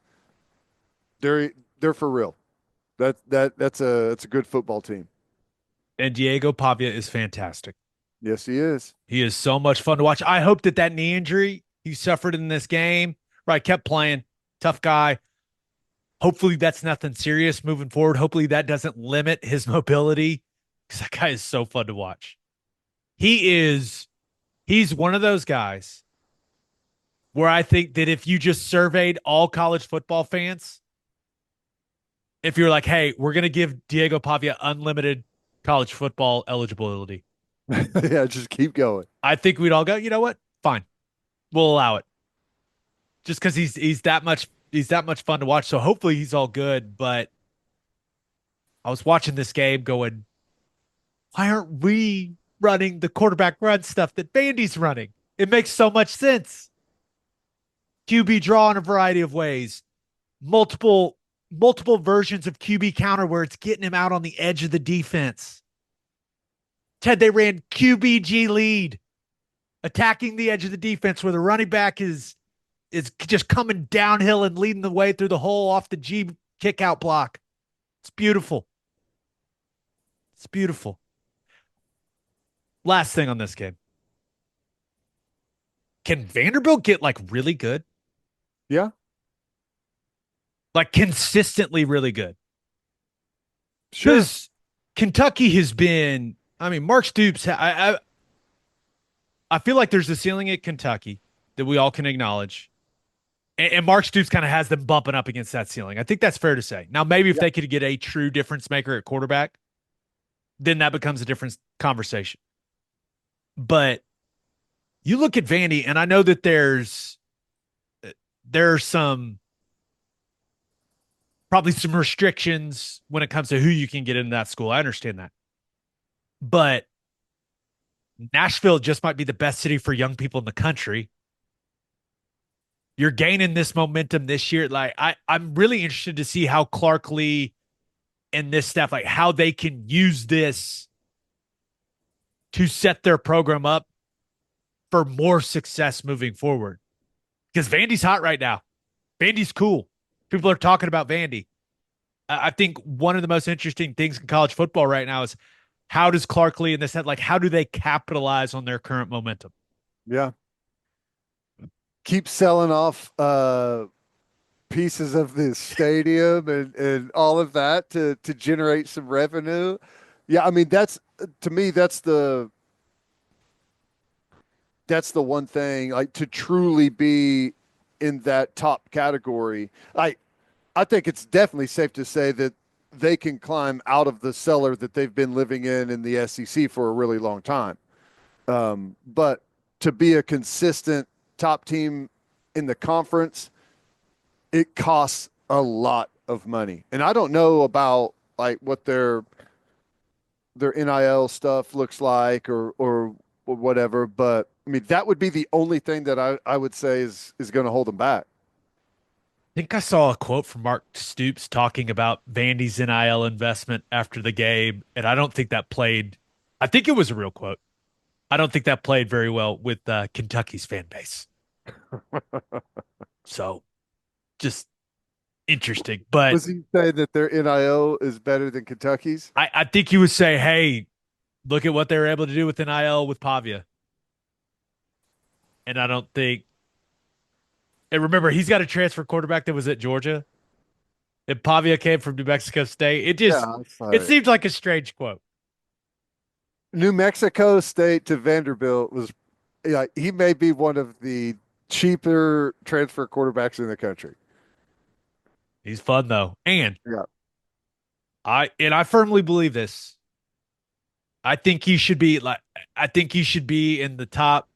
They're for real. That's a good football team. And Diego Pavia is fantastic. Yes, he is. He is so much fun to watch. I hope that knee injury he suffered in this game, right, kept playing. Tough guy. Hopefully that's nothing serious moving forward. Hopefully that doesn't limit his mobility, because that guy is so fun to watch. He's one of those guys where I think that if you just surveyed all college football fans, if you're like, hey, we're going to give Diego Pavia unlimited college football eligibility, Yeah, just keep going. I think we'd all go, you know what? Fine. We'll allow it. Just because he's that much fun to watch. So hopefully he's all good. But I was watching this game going, Why aren't we running the quarterback run stuff that Vandy's running? It makes so much sense. QB draw in a variety of ways, multiple versions of QB counter where it's getting him out on the edge of the defense. Ted, they ran QBG lead, attacking the edge of the defense where the running back is just coming downhill and leading the way through the hole off the G kick out block. It's beautiful. It's beautiful. Last thing on this game. Can Vanderbilt get like really good? Yeah, Like consistently really good? sure. Because Kentucky has been, I mean, Mark Stoops, I feel like there's a ceiling at Kentucky that we all can acknowledge. And Mark Stoops kind of has them bumping up against that ceiling. I think that's fair to say. Now, maybe if Yeah. they could get a true difference maker at quarterback, then that becomes a different conversation. But you look at Vandy, and I know that there's some probably some restrictions when it comes to who you can get into that school. I understand that. But Nashville just might be the best city for young people in the country. You're gaining this momentum this year. Like I'm really interested to see how Clark Lee and this staff, like how they can use this to set their program up for more success moving forward. Because Vandy's hot right now. Vandy's cool. People are talking about Vandy. I think one of the most interesting things in college football right now is how does Clark Lee and this, like, how do they capitalize on their current momentum? Yeah. Keep selling off pieces of the stadium and all of that to generate some revenue. Yeah, I mean that's to me that's the one thing, like, to truly be in that top category. I think it's definitely safe to say that they can climb out of the cellar that they've been living in the SEC for a really long time. But to be a consistent top team in the conference, it costs a lot of money. And I don't know about like what their NIL stuff looks like or whatever, but I mean that would be the only thing that I would say is going to hold them back. I think I saw a quote from Mark Stoops talking about Vandy's NIL investment after the game, and I don't think that played. I think it was a real quote. I don't think that played very well with Kentucky's fan base. So just interesting. But Was he saying that their NIL is better than Kentucky's? I think he would say, hey, look at what they were able to do with NIL with Pavia. And I don't think, and remember, he's got a transfer quarterback that was at Georgia, and Pavia came from New Mexico State. Yeah, it's It like seems like a strange quote. New Mexico State to Vanderbilt was, yeah, he may be one of the cheaper transfer quarterbacks in the country. He's fun though. And Yeah. I firmly believe this. I think he should be like I think he should be in the top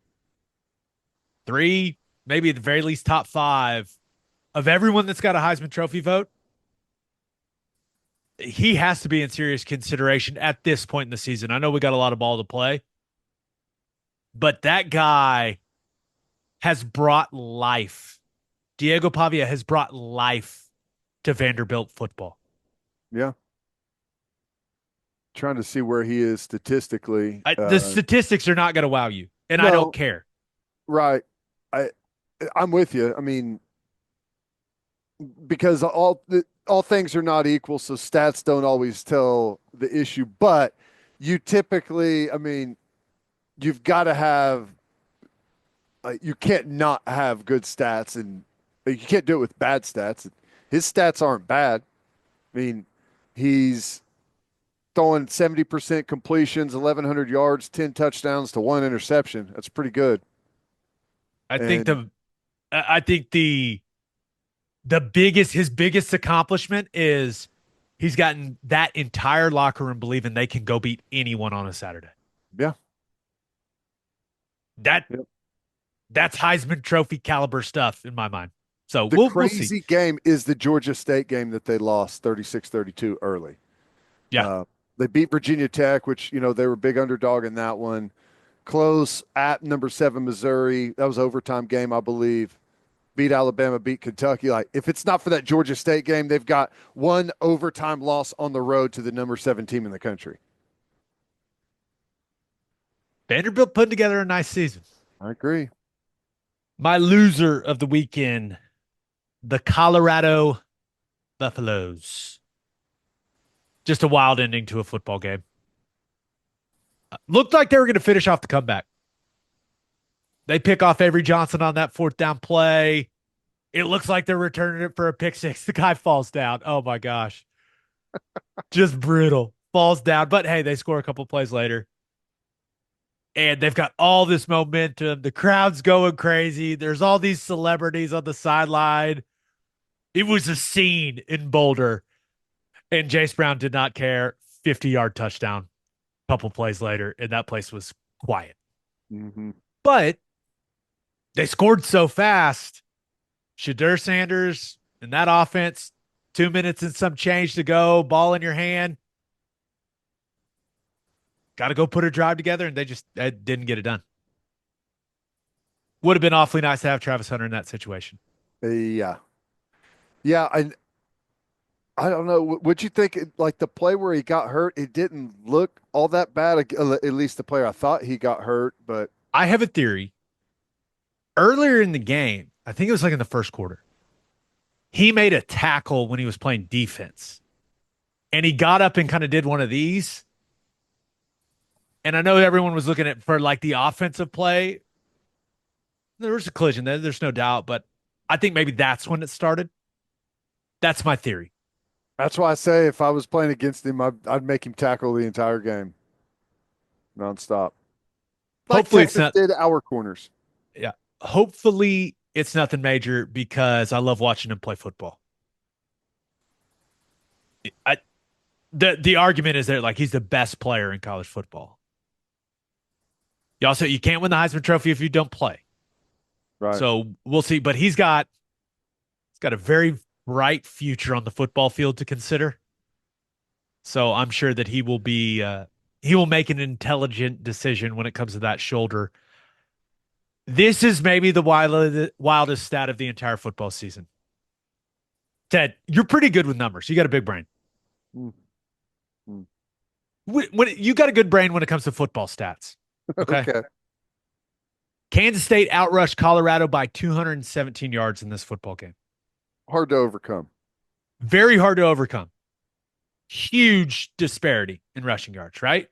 three, maybe at the very least top five of everyone that's got a Heisman Trophy vote. He has to be in serious consideration at this point in the season. I know we got a lot of ball to play, but that guy has brought life. Diego Pavia has brought life to Vanderbilt football. Yeah. Trying to see where he is statistically. The statistics are not going to wow you, and I don't No, care. right. I I'm with you. I mean, because all things are not equal, so stats don't always tell the issue. But you typically, I mean, you've got to have, you can't not have good stats, and you can't do it with bad stats. His stats aren't bad. I mean, he's throwing 70% completions, 1,100 yards, 10 touchdowns to one interception. That's pretty good. I think And the biggest his biggest accomplishment is he's gotten that entire locker room believing they can go beat anyone on a Saturday. yeah, That yeah. that's Heisman Trophy caliber stuff in my mind. So The we'll see. crazy game is the Georgia State game that they lost 36-32 early. Yeah, They beat Virginia Tech, which, they were a big underdog in that one. Close at number 7 Missouri. That was an overtime game, I believe. Beat Alabama, beat Kentucky. Like, if it's not for that Georgia State game, they've got one overtime loss on the road to the number 7 team in the country. Vanderbilt putting together a nice season. I agree. My loser of the weekend, the Colorado Buffaloes. Just a wild ending to a football game. Looked like they were going to finish off the comeback. They pick off Avery Johnson on that 4th down play. It looks like they're returning it for a pick six. The guy falls down. Oh my gosh. Just brutal. Falls down. But hey, they score a couple plays later. And they've got all this momentum. The crowd's going crazy. There's all these celebrities on the sideline. It was a scene in Boulder. And Jace Brown did not care. 50-yard touchdown. A couple plays later, and that place was quiet. Mm-hmm. But they scored so fast. Shedeur Sanders and that offense, 2 minutes and some change to go, ball in your hand. Got to go put a drive together, and they just didn't get it done. Would have been awfully nice to have Travis Hunter in that situation. Yeah. Yeah, I don't know. Would you think, like, the play where he got hurt, it didn't look all that bad? At least the player I thought he got hurt, but I have a theory. Earlier in the game, I think it was like in the first quarter, he made a tackle when he was playing defense. And he got up and kind of did one of these. And I know everyone was looking at for like the offensive play. There was a collision there. There's no doubt. But I think maybe that's when it started. That's my theory. that's why I say if I was playing against him, I'd make him tackle the entire game, nonstop. Like Hopefully Texas it's not. did our corners. Yeah. Hopefully it's nothing major because I love watching him play football. The argument is that like he's the best player in college football. You can't win the Heisman Trophy if you don't play. Right. So we'll see. But he's got a very bright future on the football field to consider. So I'm sure that he will make an intelligent decision when it comes to that shoulder. This is maybe the wildest stat of the entire football season. Ted, you're pretty good with numbers. You got a big brain. Mm-hmm. When you got a good brain when it comes to football stats. Okay. Kansas State outrushed Colorado by 217 yards in this football game. Hard to overcome. Very hard to overcome. Huge disparity in rushing yards, right?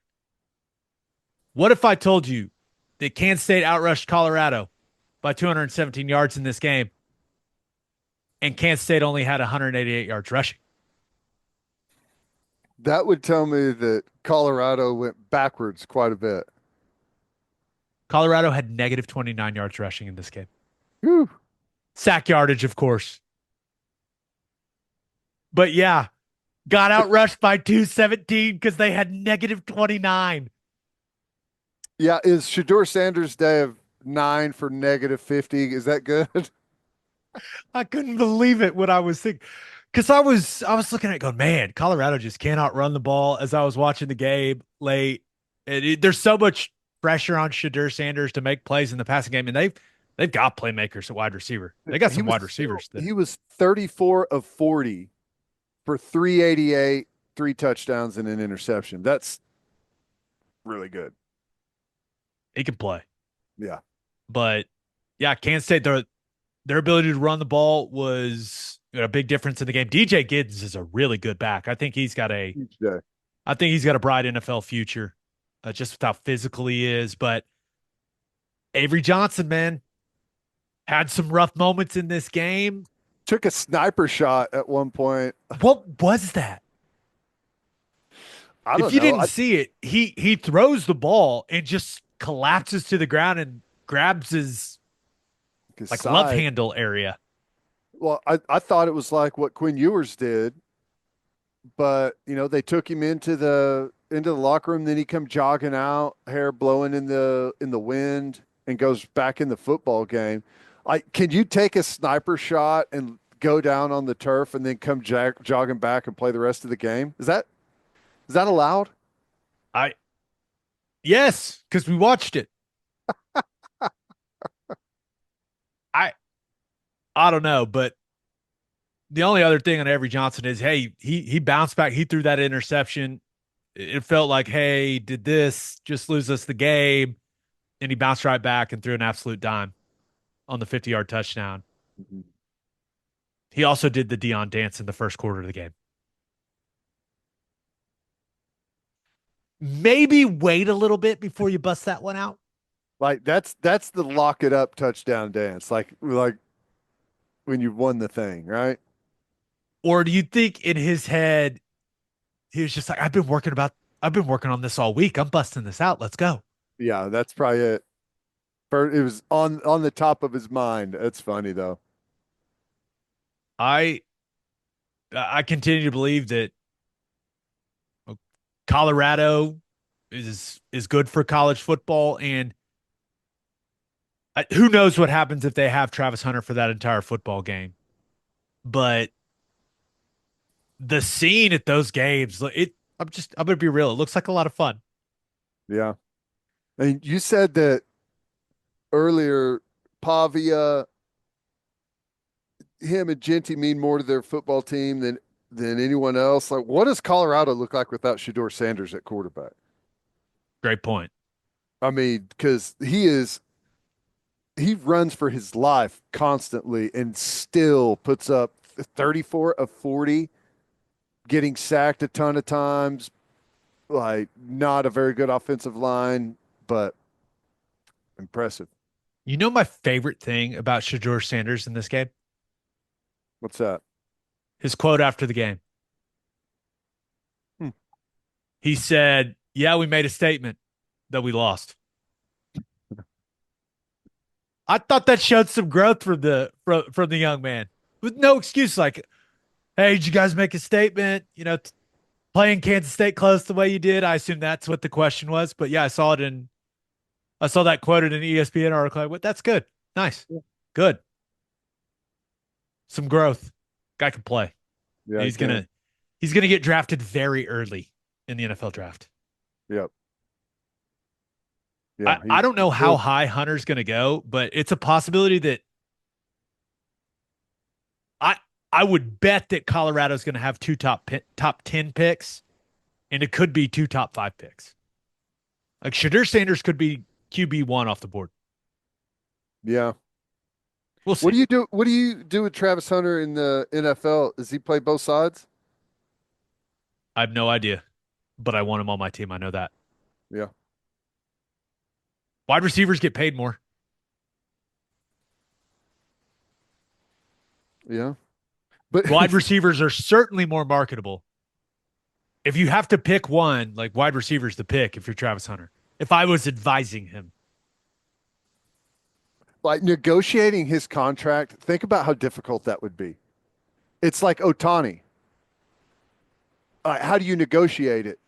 What if I told you that Kansas State outrushed Colorado by 217 yards in this game and Kansas State only had 188 yards rushing? That would tell me that Colorado went backwards quite a bit. Colorado had negative 29 yards rushing in this game. Whew. Sack yardage, of course. But yeah, got outrushed by 217 because they had negative 29. Yeah, is Shedeur Sanders' day of 9 for negative 50? Is that good? I couldn't believe it when I was thinking, because I was looking at it going, man, Colorado just cannot run the ball. As I was watching the game late, there's so much pressure on Shedeur Sanders to make plays in the passing game, and they've got playmakers at wide receiver. They got some wide receivers. He was 34 of 40 for 388, 3 touchdowns and an interception. That's really good. He can play. Yeah. But yeah, Kansas State, their ability to run the ball was a big difference in the game. DJ Giddens is a really good back. I think he's got a bright NFL future, just with how physical he is. But Avery Johnson, man, had some rough moments in this game. Took a sniper shot at one point. What was that? I don't know. If you didn't see it, he throws the ball and just collapses to the ground and grabs his like love handle area. Well, I thought it was like what Quinn Ewers did, but they took him into the locker room. Then he come jogging out, hair blowing in the wind, and goes back in the football game. Like, can you take a sniper shot and go down on the turf and then come jogging back and play the rest of the game? Is that Is that allowed? I Yes, because we watched it. I I don't know, but the only other thing on Avery Johnson is, hey, he bounced back. He threw that interception. It felt like, hey, did this just lose us the game? And he bounced right back and threw an absolute dime on the 50-yard touchdown. Mhm. He also did the Dion dance in the first quarter of the game. Maybe wait a little bit before you bust that one out. Like that's the lock it up touchdown dance. Like when you've won the thing, right? Or do you think in his head he was just like, I've been working on this all week. I'm busting this out. Let's go. Yeah, that's probably it. It was on the top of his mind. That's funny though. I I continue to believe that Colorado is good for college football, and who knows what happens if they have Travis Hunter for that entire football game. But the scene at those games, I'm gonna be real. It looks like a lot of fun. Yeah. And you said that earlier, Pavia, him and Jeanty mean more to their football team than anyone else. Like, what does Colorado look like without Shador Sanders at quarterback? Great point. I mean, because he runs for his life constantly and still puts up 34 of 40, getting sacked a ton of times. Like, not a very good offensive line, but impressive. You know my favorite thing about Shador Sanders in this game? What's that? His quote after the game. Hmm. He said, "Yeah, we made a statement that we lost." I thought that showed some growth from the young man with no excuse. Like, hey, did you guys make a statement? Playing Kansas State close the way you did. I assume that's what the question was. But yeah, I saw that quoted in an ESPN article. What? That's good. Nice. Yeah. Good. Some growth. Guy can play. Yeah, he He's can. gonna get drafted very early in the NFL draft. Yep. I, Yeah. I He's don't know how still, high Hunter's gonna go, but it's a possibility that I I would bet that Colorado's gonna have two top 10 picks, and it could be two top 5 picks. Like Shadur Sanders could be QB1 off the board. yeah. We'll see. What do you do with Travis Hunter in the NFL? Does he play both sides? I have no idea, but I want him on my team. I know that. Yeah. Wide receivers get paid more. Yeah. But Wide receivers are certainly more marketable. If you have to pick one, like wide receivers the pick if you're Travis Hunter. If I was advising him, like negotiating his contract, think about how difficult that would be. It's like Otani. How do you negotiate it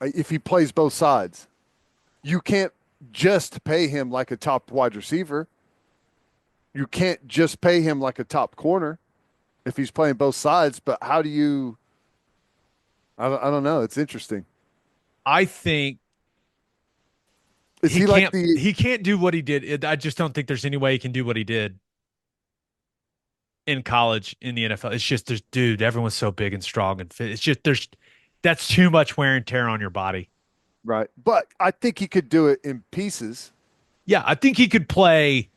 if he plays both sides? You can't just pay him like a top wide receiver. You can't just pay him like a top corner if he's playing both sides. But how do you? I don't know. It's interesting. I think Is he like the? he can't do what he did. I just don't think there's any way he can do what he did in college in the NFL. It's just dude, everyone's so big and strong and fit. It's just that's too much wear and tear on your body. Right. But I think he could do it in pieces. Yeah, I think he could play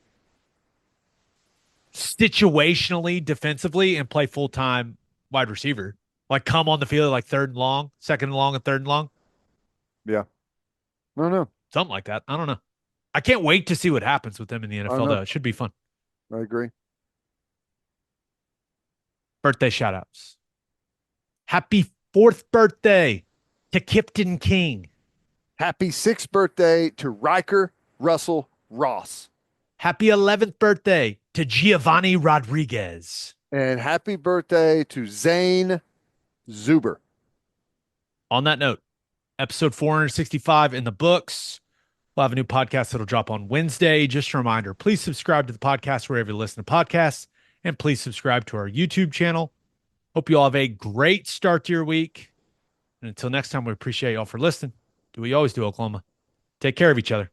situationally defensively and play full-time wide receiver. Like come on the field like third and long, second and long, and third and long. Yeah. I don't know. Something like that. I don't know. I can't wait to see what happens with them in the I don't NFL, know. though. It should be fun. I agree. Birthday shout outs. Happy 4th birthday to Kipton King. Happy 6th birthday to Riker Russell Ross. Happy 11th birthday to Giovanni Rodriguez. And happy birthday to Zane Zuber. On that note, episode 465 in the books. We'll have a new podcast that'll drop on Wednesday. Just a reminder, please subscribe to the podcast wherever you listen to podcasts, and please subscribe to our YouTube channel. Hope you all have a great start to your week. And until next time, we appreciate y'all for listening. Do we always do, Oklahoma? Take care of each other.